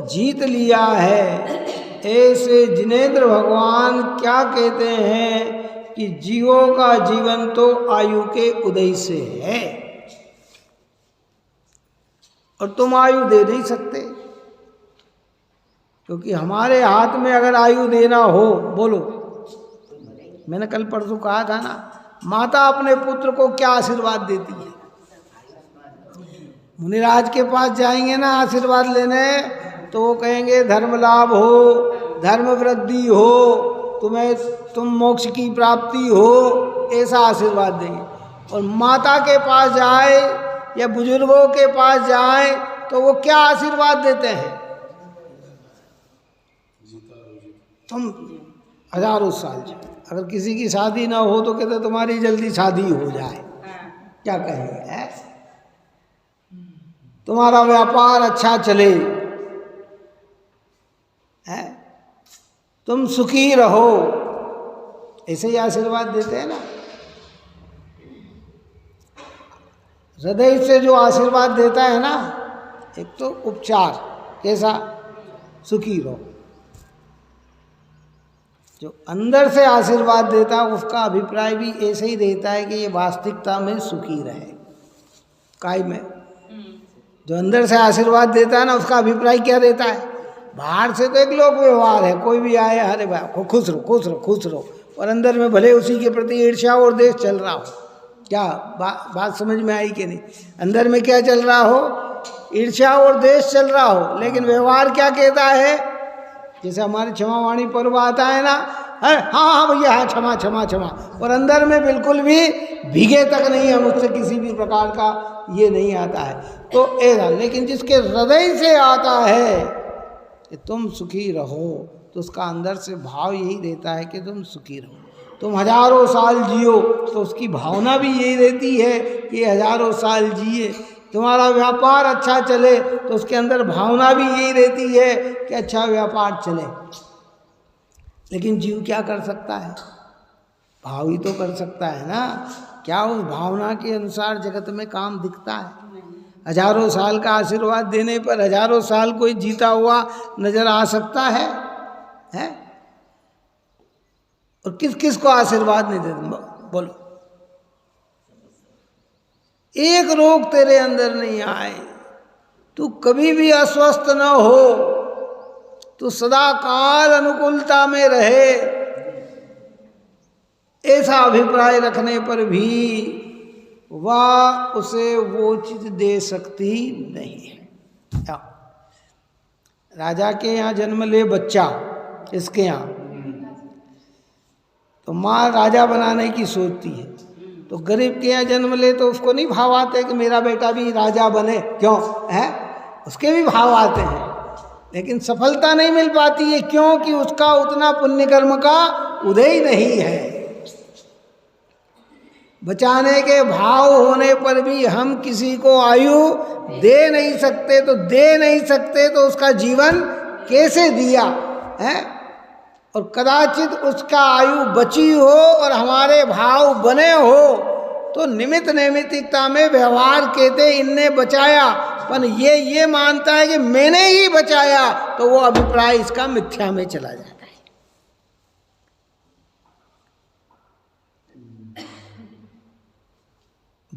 जीत लिया है, ऐसे जिनेंद्र भगवान क्या कहते हैं कि जीवों का जीवन तो आयु के उदय से है, और तुम आयु दे नहीं सकते, क्योंकि हमारे हाथ में अगर आयु देना हो, बोलो, मैंने कल परसों कहा था ना, माता अपने पुत्र को क्या आशीर्वाद देती है? मुनिराज के पास जाएंगे ना आशीर्वाद लेने, तो वो कहेंगे धर्म लाभ हो, धर्म वृद्धि हो, तुम मोक्ष की प्राप्ति हो, ऐसा आशीर्वाद देंगे। और माता के पास जाए या बुजुर्गों के पास जाए तो वो क्या आशीर्वाद देते हैं? तुम हजारों साल जियो। अगर किसी की शादी ना हो तो कहते तुम्हारी जल्दी शादी हो जाए, क्या कहेंगे है? तुम्हारा व्यापार अच्छा चले, है? तुम सुखी रहो, ऐसे ही आशीर्वाद देते हैं ना। हृदय से जो आशीर्वाद देता है ना, एक तो उपचार, कैसा? सुखी रहो। जो अंदर से आशीर्वाद देता है उसका अभिप्राय भी ऐसे ही रहता है कि ये वास्तविकता में सुखी रहे, काय में। जो अंदर से आशीर्वाद देता है ना, उसका अभिप्राय क्या रहता है? बाहर से तो एक लोक व्यवहार है, कोई भी आए अरे भाई खुश रहो खुश रहो खुश रहो, और अंदर में भले उसी के प्रति ईर्ष्या और देश चल रहा हो। क्या बात समझ में आई कि नहीं? अंदर में क्या चल रहा हो? ईर्ष्या और देश चल रहा हो, लेकिन व्यवहार क्या कहता है? जैसे हमारे क्षमावाणी पर्व आता है ना, हाँ हाँ भैया हाँ क्षमा क्षमा क्षमा, और अंदर में बिल्कुल भी भीगे तक नहीं है, मुझसे किसी भी प्रकार का ये नहीं आता है। तो ऐसा, लेकिन जिसके हृदय से आता है कि तुम सुखी रहो, तो उसका अंदर से भाव यही रहता है कि तुम सुखी रहो। तुम हजारों साल जियो तो उसकी भावना भी यही रहती है कि हजारों साल जिए। तुम्हारा व्यापार अच्छा चले तो उसके अंदर भावना भी यही रहती है कि अच्छा व्यापार चले। लेकिन जीव क्या कर सकता है? भाव ही तो कर सकता है ना। क्या उस भावना के अनुसार जगत में काम दिखता है? हजारों साल का आशीर्वाद देने पर हजारों साल कोई जीता हुआ नजर आ सकता है? और किस किस को आशीर्वाद नहीं देते? बोलो, एक रोग तेरे अंदर नहीं आए, तू कभी भी अस्वस्थ न हो, तू सदा काल अनुकूलता में रहे, ऐसा अभिप्राय रखने पर भी वह उसे वो चीज दे सकती नहीं है। राजा के यहाँ जन्म ले बच्चा, इसके यहाँ तो माँ राजा बनाने की सोचती है, तो गरीब के यहाँ जन्म ले तो उसको नहीं भाव आते कि मेरा बेटा भी राजा बने, क्यों है? उसके भी भाव आते हैं, लेकिन सफलता नहीं मिल पाती है। क्यों? कि उसका उतना पुण्य कर्म का उदय नहीं है। बचाने के भाव होने पर भी हम किसी को आयु दे नहीं सकते, तो दे नहीं सकते तो उसका जीवन कैसे दिया है? और कदाचित उसका आयु बची हो और हमारे भाव बने हो, तो निमित्त नैमित्तिकता में व्यवहार कहते इनने बचाया, पर ये मानता है कि मैंने ही बचाया, तो वो अभिप्राय इसका मिथ्या में चला जाता है।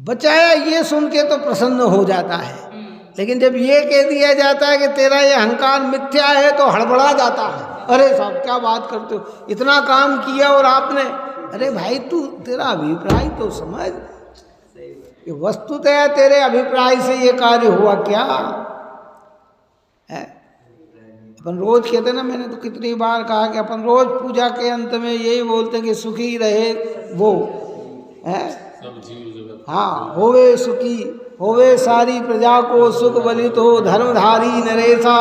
बचाया ये सुन के तो प्रसन्न हो जाता है, लेकिन जब ये कह दिया जाता है कि तेरा ये अहंकार मिथ्या है तो हड़बड़ा जाता है। अरे साहब क्या बात करते हो, इतना काम किया और आपने, अरे भाई तू तेरा अभिप्राय तो समझ, ये वस्तुतः तेरे अभिप्राय से ये कार्य हुआ क्या है। अपन रोज कहते ना, मैंने तो कितनी बार कहा कि अपन रोज पूजा के अंत में यही बोलते कि सुखी रहे वो है, सब जीव जगत। हाँ, होवे सुखी होवे सारी प्रजा को सुख बलित हो धर्मधारी नरेशा,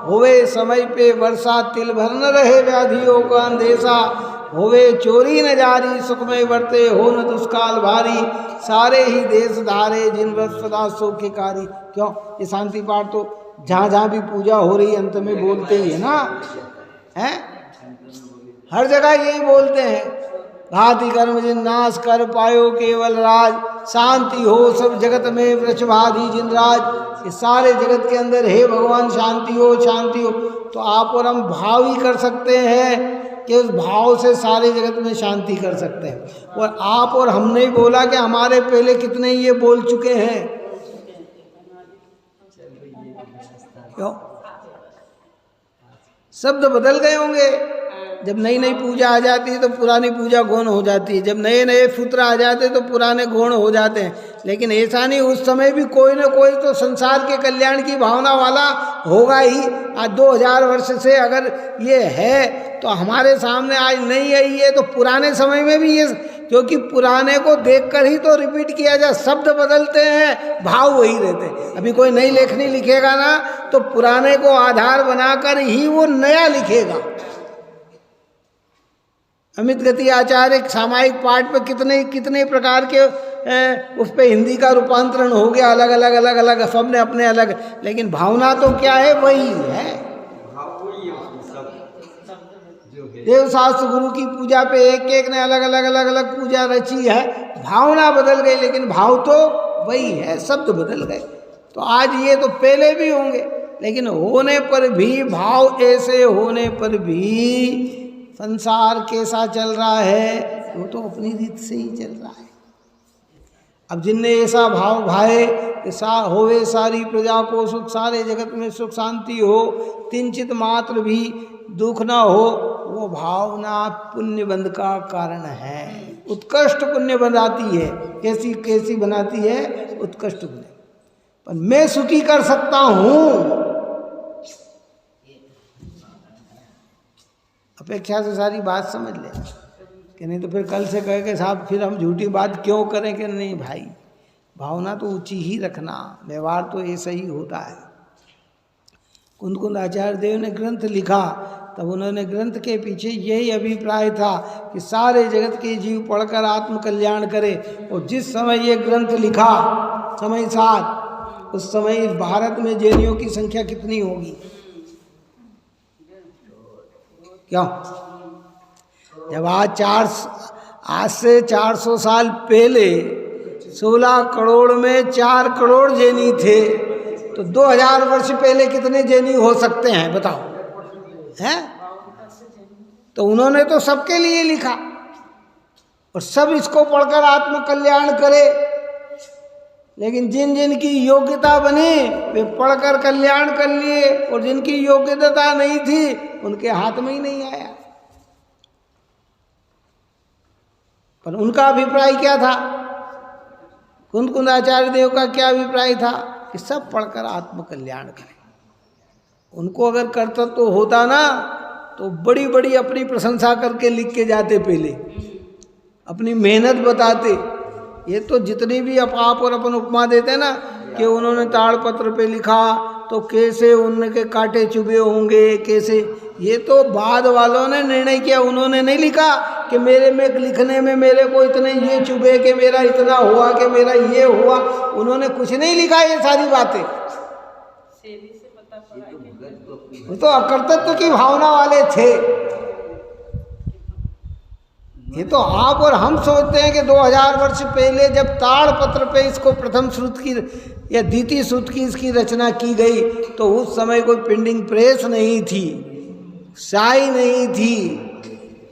होवे समय पे वर्षा तिल भर न रहे व्याधियों का अंदेशा, होवे चोरी न जारी सुख में वर्ते हो न दुष्काल भारी, सारे ही देश धारे जिन व्रत सदा सौख्यकारी। क्यों, ये शांति पाठ तो जहाँ जहाँ भी पूजा हो रही अंत में बोलते ही है ना, है हर जगह यही बोलते हैं, घाति कर्म जिन नाश कर पायो केवल राज, शांति हो सब जगत में वृषभाधि जिन राज। इस सारे जगत के अंदर हे भगवान शांति हो शांति हो। तो आप और हम भाव ही कर सकते हैं कि उस भाव से सारे जगत में शांति कर सकते हैं। और आप और हमने ही बोला कि हमारे पहले कितने ये बोल चुके हैं। क्यों, शब्द बदल गए होंगे। जब नई नई पूजा आ जाती है तो पुरानी पूजा गौण हो जाती है, जब नए नए सूत्र आ जाते हैं तो पुराने गौण हो जाते हैं। लेकिन ऐसा नहीं, उस समय भी कोई ना कोई तो संसार के कल्याण की भावना वाला होगा ही। आज 2000 वर्ष से अगर ये है तो हमारे सामने आज नहीं आई है, तो पुराने समय में भी ये, क्योंकि पुराने को देखकर ही तो रिपीट किया जाए। शब्द बदलते हैं, भाव वही रहते हैं। अभी कोई नई लेखनी लिखेगा ना तो पुराने को आधार बनाकर ही वो नया लिखेगा। अमित गति आचार्य सामायिक पाठ पे कितने कितने प्रकार के उस पे हिंदी का रूपांतरण हो गया, अलग अलग अलग अलग, सब ने अपने अलग, लेकिन भावना तो क्या है, वही है। देव शास्त्र गुरु की पूजा पे एक एक ने अलग अलग अलग अलग पूजा रची है, भावना बदल गई लेकिन भाव तो वही है, शब्द बदल गए। तो आज ये तो पहले भी होंगे, लेकिन होने पर भी भाव ऐसे होने पर भी संसार कैसा चल रहा है, वो तो अपनी रीत से ही चल रहा है। अब जिनने ऐसा भाव भाए कि होवे सारी प्रजा को सुख, सारे जगत में सुख शांति हो, किंचित मात्र भी दुख ना हो, वो भावना पुण्य बंध का कारण है। उत्कृष्ट पुण्य बनाती है। कैसी कैसी बनाती है, उत्कृष्ट पुण्य। पर मैं सुखी कर सकता हूँ, अपेक्षा से सारी बात समझ ले, कि नहीं तो फिर कल से कहे कि साहब फिर हम झूठी बात क्यों करें। कि नहीं भाई, भावना तो ऊंची ही रखना, व्यवहार तो ऐसा ही होता है। कुंद आचार्य देव ने ग्रंथ लिखा, तब उन्होंने ग्रंथ के पीछे यही अभिप्राय था कि सारे जगत के जीव पढ़कर आत्म कल्याण करे। और जिस समय ये ग्रंथ लिखा समय साथ, उस समय इस भारत में जैनियों की संख्या कितनी होगी? क्यों, जब आज से 400 साल पहले 16 करोड़ में 4 करोड़ जैनी थे, तो 2000 वर्ष पहले कितने जैनी हो सकते हैं बताओ, हैं? तो उन्होंने तो सबके लिए लिखा और सब इसको पढ़कर आत्म कल्याण करे। लेकिन जिन जिन की योग्यता बनी वे पढ़कर कल्याण कर लिए, और जिनकी योग्यता नहीं थी उनके हाथ में ही नहीं आया। पर उनका अभिप्राय क्या था? कुंद आचार्य देव का क्या अभिप्राय था? कि सब पढ़कर आत्म कल्याण करें। उनको अगर कर्तव्य तो होता ना, तो बड़ी बड़ी अपनी प्रशंसा करके लिख के जाते, पहले अपनी मेहनत बताते। ये तो जितनी भी आप और अपन उपमा देते हैं ना, कि उन्होंने ताड़पत्र पे लिखा तो कैसे उनके कांटे चुभे होंगे, कैसे, ये तो बाद वालों ने निर्णय किया। उन्होंने नहीं लिखा कि मेरे में लिखने में मेरे को इतने ये चुभे, कि मेरा इतना हुआ, कि मेरा ये हुआ। उन्होंने कुछ नहीं लिखा ये सारी बातें। वो तो अकर्तृत्व की भावना वाले थे। ये तो आप और हम सोचते हैं कि 2000 वर्ष पहले जब ताड़पत्र पे इसको प्रथम श्रुत की या द्वितीय श्रुत की इसकी रचना की गई, तो उस समय कोई प्रिंटिंग प्रेस नहीं थी, स्याही नहीं थी,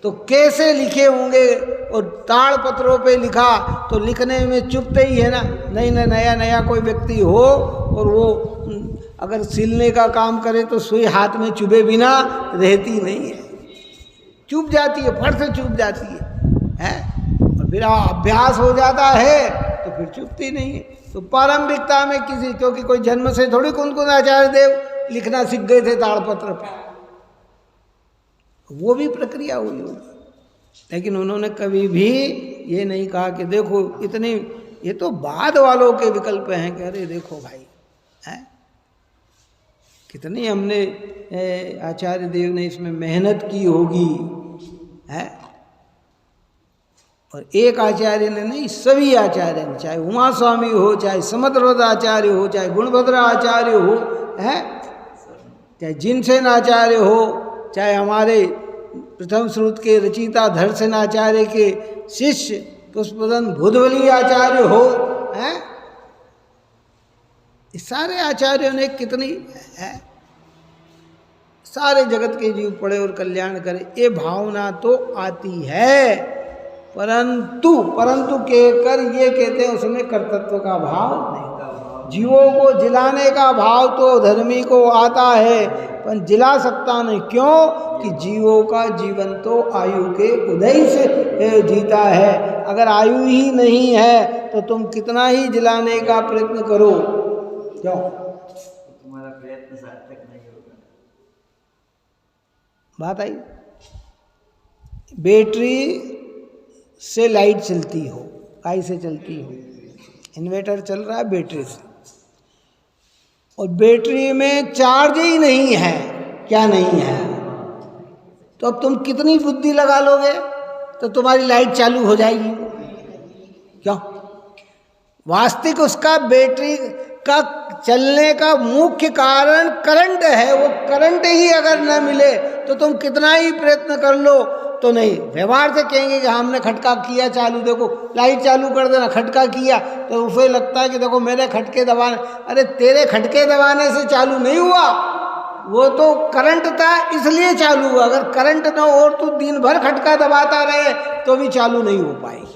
तो कैसे लिखे होंगे। और ताड़ पत्रों पे लिखा तो लिखने में चुभते ही है ना। नहीं ना, नया नया कोई व्यक्ति हो और वो अगर सिलने का काम करे तो सुई हाथ में चुभे बिना रहती नहीं है, चुभ जाती है, फट से चुभ जाती है? और फिर अभ्यास हो जाता है तो फिर चुभती नहीं है। तो प्रारंभिकता में किसी, क्योंकि कोई जन्म से थोड़ी कुंदकुंद आचार्य देव लिखना सीख गए थे ताड़पत्र पे, वो भी प्रक्रिया हुई होगी। लेकिन उन्होंने कभी भी ये नहीं कहा कि देखो इतनी, ये तो बाद वालों के विकल्प हैं कि अरे देखो भाई हैं कितनी हमने आचार्य देव ने इसमें मेहनत की होगी है। और एक आचार्य ने नहीं, सभी आचार्य ने, चाहे उमा स्वामी हो, चाहे समद्रवद आचार्य हो, चाहे गुणभद्र आचार्य हो है, चाहे जिनसेन आचार्य हो, चाहे हमारे प्रथम श्रुत के रचिता धरसेन आचार्य के शिष्य पुष्पदन भुदवली आचार्य हो हैं, इस सारे आचार्यों ने कितनी है, सारे जगत के जीव पढ़े और कल्याण करे, ये भावना तो आती है। परंतु कहकर ये कहते हैं उसमें कर्तृत्व का भाव नहीं। जीवों को जिलाने का भाव तो धर्मी को आता है, पर जिला सकता नहीं। क्यों? कि जीवों का जीवन तो आयु के उदय से जीता है। अगर आयु ही नहीं है तो तुम कितना ही जिलाने का प्रयत्न करो, क्यों? तुम्हारा प्रयत्न सार्थक नहीं होगा। बात आई, बैटरी से लाइट चलती हो, काई से चलती हो, इन्वर्टर चल रहा है बैटरी से, और बैटरी में चार्ज ही नहीं है, क्या नहीं है, तो अब तुम कितनी बुद्धि लगा लोगे तो तुम्हारी लाइट चालू हो जाएगी, क्यों? वास्तविक उसका बैटरी का चलने का मुख्य कारण करंट है। वो करंट ही अगर न मिले तो तुम कितना ही प्रयत्न कर लो तो नहीं। व्यवहार से कहेंगे कि हमने खटका किया चालू, देखो लाइट चालू कर देना, खटका किया, तो उसे लगता है कि देखो मेरे खटके दबाने, अरे तेरे खटके दबाने से चालू नहीं हुआ, वो तो करंट था इसलिए चालू हुआ। अगर करंट न हो और तू दिन भर खटका दबाता रहे तो भी चालू नहीं हो पाएगी।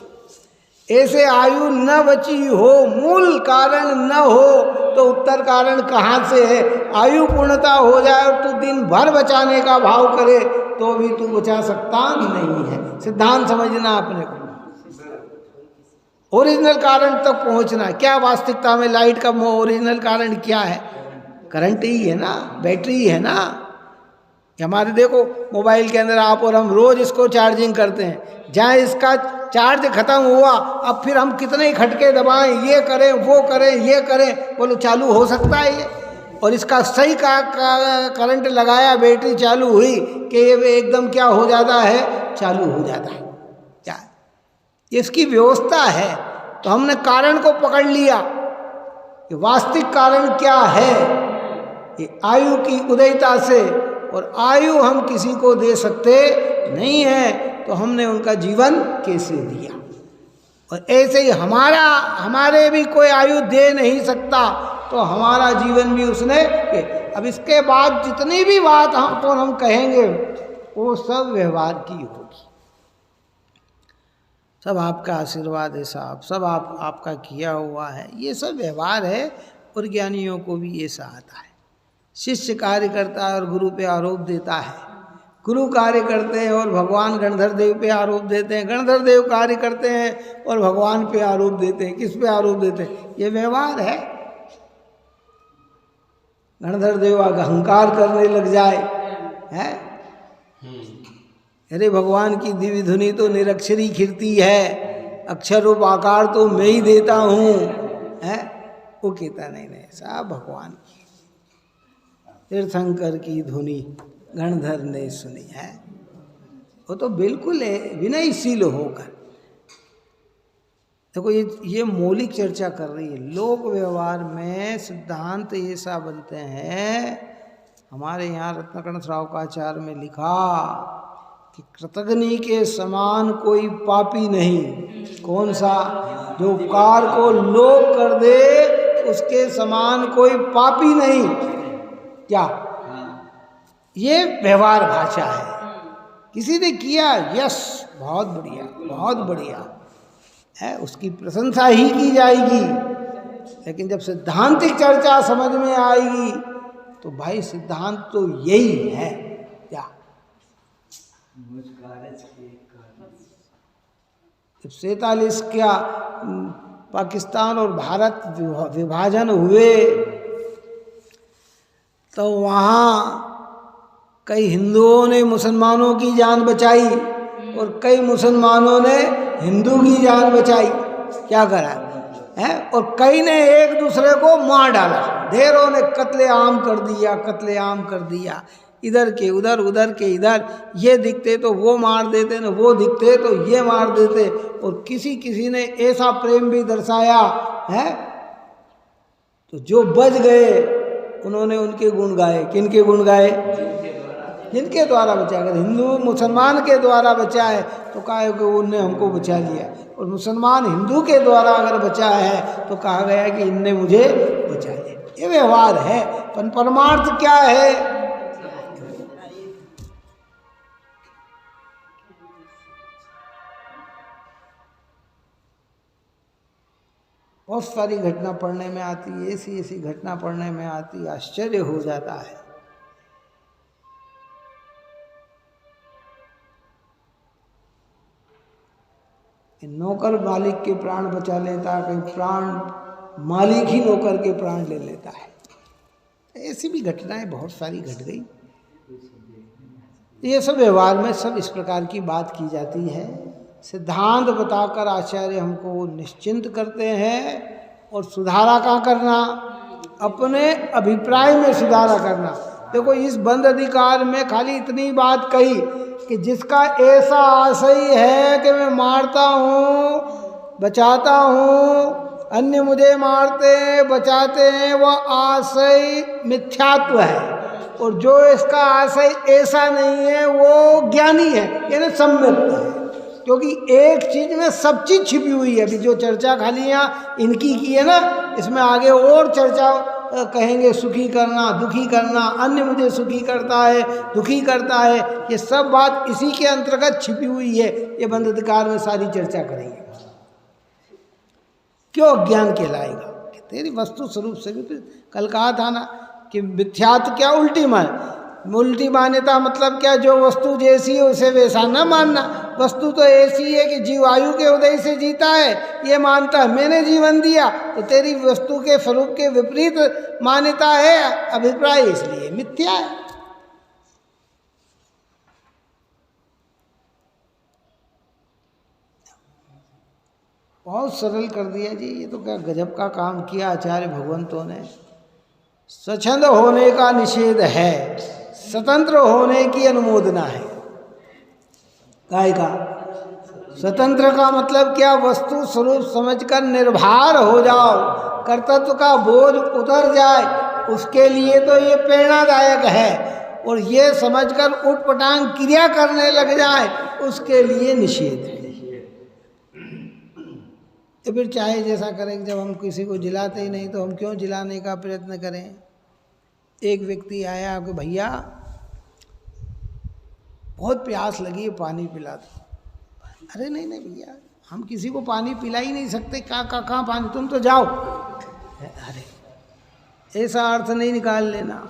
ऐसे आयु न बची हो, मूल कारण न हो तो उत्तर कारण कहाँ से है? आयु पूर्णता हो जाए और तू दिन भर बचाने का भाव करे तो भी तू बचा सकता नहीं है। सिद्धांत समझना अपने को, ओरिजिनल कारण तक पहुंचना। क्या वास्तविकता में लाइट का ओरिजिनल कारण क्या है? करंट ही है ना, बैटरी है ना। हमारे देखो मोबाइल के अंदर आप और हम रोज इसको चार्जिंग करते हैं, जहाँ इसका चार्ज खत्म हुआ अब फिर हम कितने ही खटके दबाएं, ये करें वो करें ये करें, बोलो चालू हो सकता है ये? और इसका सही का करंट लगाया, बैटरी चालू हुई कि ये एकदम क्या हो जाता है? चालू हो जाता है। क्या इसकी व्यवस्था है? तो हमने कारण को पकड़ लिया कि वास्तविक कारण क्या है, ये आयु की उदयता से, और आयु हम किसी को दे सकते नहीं है, तो हमने उनका जीवन कैसे दिया? और ऐसे ही हमारे भी कोई आयु दे नहीं सकता, तो हमारा जीवन भी उसने। अब इसके बाद जितनी भी बात हम कहेंगे वो सब व्यवहार की होगी, सब आपका आशीर्वाद है साहब, सब आपका किया हुआ है, ये सब व्यवहार है। और ज्ञानियों को भी ऐसा आता है। शिष्य कार्य करता है और गुरु पे आरोप देता है, गुरु कार्य करते हैं और भगवान गणधर देव पे आरोप देते हैं, गणधर देव कार्य करते हैं और भगवान पे आरोप देते हैं। किस पे आरोप देते हैं? ये व्यवहार है। गणधर देव अहंकार करने लग जाए है, अरे भगवान की दिव्य धुनी तो निरक्षरी खिरती है, अक्षर रूप आकार तो मैं ही देता हूँ है। वो कहता नहीं साहब, भगवान की तीर्थंकर की धुनी गणधर ने सुनी है। वो तो बिल्कुल है विनयशील होकर। देखो ये मौलिक चर्चा कर रही है। लोक व्यवहार में सिद्धांत ऐसा बनते हैं। हमारे यहाँ रत्नकर्ण श्रावकाचार्य में लिखा कि कृतघ्नि के समान कोई पापी नहीं। कौन सा? जो उपकार को लोप कर दे उसके समान कोई पापी नहीं। क्या? ये व्यवहार भाषा है। किसी ने किया, यस, बहुत बढ़िया, बहुत बढ़िया है, उसकी प्रशंसा ही की जाएगी। लेकिन जब सिद्धांतिक चर्चा समझ में आएगी तो भाई सिद्धांत तो यही है क्या। मुझ कारज के कारज। जब 47 का पाकिस्तान और भारत विभाजन हुए तो वहाँ कई हिंदुओं ने मुसलमानों की जान बचाई और कई मुसलमानों ने हिंदू की जान बचाई। क्या करा है, और कई ने एक दूसरे को मार डाला, ढेरों ने कत्लेआम कर दिया, कत्लेआम कर दिया, इधर के उधर, उधर के इधर, ये दिखते तो वो मार देते, न वो दिखते तो ये मार देते। और किसी किसी ने ऐसा प्रेम भी दर्शाया है, तो जो बच गए उन्होंने उनके गुण गाए। किनके गुण गाए? जिनके द्वारा बचा। अगर हिंदू मुसलमान के द्वारा बचा है तो कहा है कि उनने हमको बचा लिया, और मुसलमान हिंदू के द्वारा अगर बचा है तो कहा गया कि इनने मुझे बचा लिया। ये व्यवहार है, पर परमार्थ क्या है? बहुत सारी घटना पढ़ने में आती है, ऐसी ऐसी घटना पढ़ने में आती, आश्चर्य हो जाता है। नौकर मालिक के प्राण बचा लेता, कहीं प्राण मालिक ही नौकर के प्राण ले लेता है। ऐसी भी घटनाएं बहुत सारी घट गई। ये सब व्यवहार में सब इस प्रकार की बात की जाती है। सिद्धांत बताकर आचार्य हमको निश्चिंत करते हैं, और सुधारा कहाँ करना? अपने अभिप्राय में सुधारा करना। देखो, इस बंद अधिकार में खाली इतनी बात कही कि जिसका ऐसा आशय है कि मैं मारता हूँ, बचाता हूँ, अन्य मुझे मारते हैं, बचाते हैं, वह आशय मिथ्यात्व है। और जो इसका आशय ऐसा नहीं है वो ज्ञानी है, यानी सम्यक है। क्योंकि एक चीज में सब चीज छिपी हुई है। अभी जो चर्चा खाली यहाँ इनकी की है ना, इसमें आगे और चर्चा कहेंगे, सुखी करना, दुखी करना, अन्य मुझे सुखी करता है, दुखी करता है, ये सब बात इसी के अंतर्गत छिपी हुई है। ये बंद अधिकार में सारी चर्चा करेंगे। क्यों अज्ञान कहलाएगा? कि तेरी वस्तु स्वरूप से भी कल कहा था ना कि मिथ्यात्व क्या? उल्टी मान्यता मतलब क्या? जो वस्तु जैसी है उसे वैसा न मानना। वस्तु तो ऐसी है कि जीव आयु के उदय से जीता है, ये मानता है मैंने जीवन दिया, तो तेरी वस्तु के स्वरूप के विपरीत मान्यता है, अभिप्राय, इसलिए मिथ्या है। बहुत सरल कर दिया जी, ये तो क्या गजब का काम किया आचार्य भगवंतों ने। स्वच्छंद होने का निषेध है, स्वतंत्र होने की अनुमोदना है। काय का स्वतंत्र का मतलब क्या? वस्तु स्वरूप समझकर निर्भर हो जाओ, कर्तृत्व का बोझ उतर जाए, उसके लिए तो ये प्रेरणादायक है। और ये समझकर उटपटांग क्रिया करने लग जाए, उसके लिए निषेध है। तो फिर चाहे जैसा करें, जब हम किसी को जिलाते ही नहीं तो हम क्यों जिलाने का प्रयत्न करें? एक व्यक्ति आया कि भैया बहुत प्यास लगी है, पानी पिला दो। अरे नहीं नहीं भैया, हम किसी को पानी पिला ही नहीं सकते। कहाँ पानी? तुम तो जाओ। अरे ऐसा अर्थ नहीं निकाल लेना।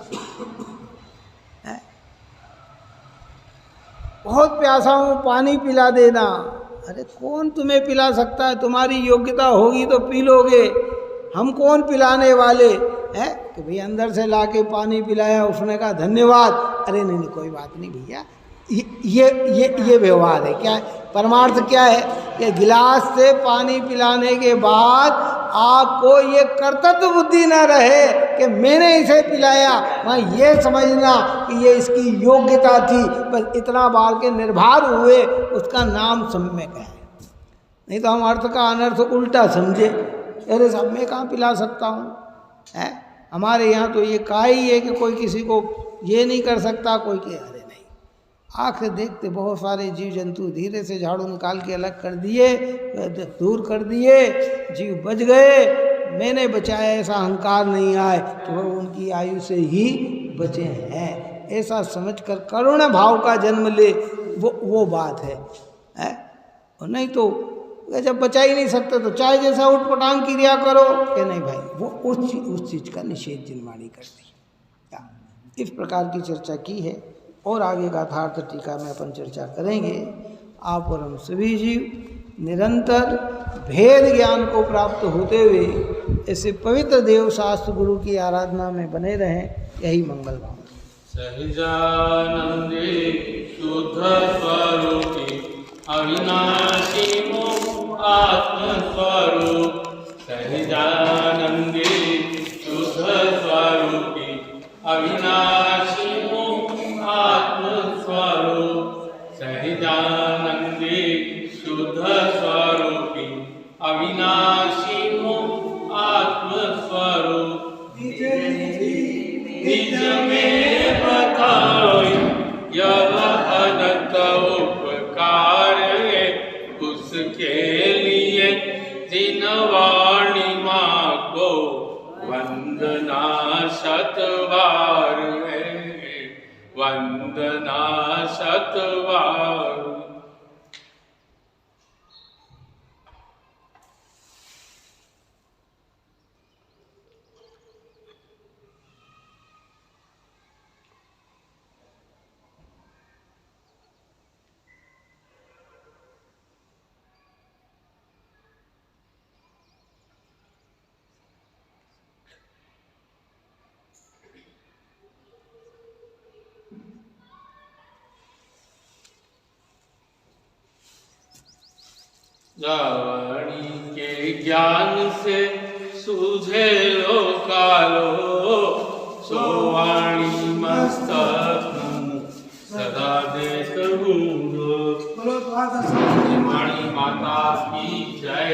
बहुत प्यासा हूँ, पानी पिला देना। अरे कौन तुम्हें पिला सकता है? तुम्हारी योग्यता होगी तो पी लोगे, हम कौन पिलाने वाले हैं? कि भैया अंदर से लाके पानी पिलाया, उसने कहा धन्यवाद। अरे नहीं कोई बात नहीं भैया। ये व्यवहार है। क्या है? परमार्थ क्या है? कि गिलास से पानी पिलाने के बाद आपको ये कर्तव्य बुद्धि न रहे कि मैंने इसे पिलाया, वहाँ ये समझना कि ये इसकी योग्यता थी, बस इतना बार के निर्भर हुए, उसका नाम सम्यक है। नहीं तो हम अर्थ का अनर्थ उल्टा समझे। अरे साहब मैं कहाँ पिला सकता हूँ? है हमारे यहाँ तो ये कहा ही है कि कोई किसी को ये नहीं कर सकता, कोई के। अरे नहीं, आँख से देखते बहुत सारे जीव जंतु धीरे से झाड़ू निकाल के अलग कर दिए, दूर कर दिए, जीव बच गए। मैंने बचाया, ऐसा अहंकार नहीं आए कि वो उनकी आयु से ही बचे हैं। ऐसा समझकर करुणा भाव का जन्म ले वो बात है, हैं? और नहीं तो जब बचा ही नहीं सकते तो चाहे जैसा उठपटांग क्रिया करो कि नहीं भाई, वो उस चीज़ का निषेध जिनवाणी करती है। इस प्रकार की चर्चा की है और आगे गाथार्थ टीका में अपन चर्चा करेंगे। आप और हम सभी जीव निरंतर भेद ज्ञान को प्राप्त होते हुए ऐसे पवित्र देव शास्त्र गुरु की आराधना में बने रहें, यही मंगल भावना। सहजानंदे शुद्ध स्वरूपी अविनाशी मोह आत्म स्वरूप, सहजानंदे शुद्ध स्वरूपी अविनाशी मोह आत्म स्वरूप, सहजानंदे शुद्ध स्वरूपी अविनाशी मोह आत्म स्वरूप, निज में बताओ यह अनंत उपकार है, उसके लिए जिन वाणी माँ को वंदना शतवार है, वंदना शतवार। वाणी के ज्ञान से सूझे लो कालो, सो वाणी मस्तक सदा देख गूंजो। वाणी माता की जय।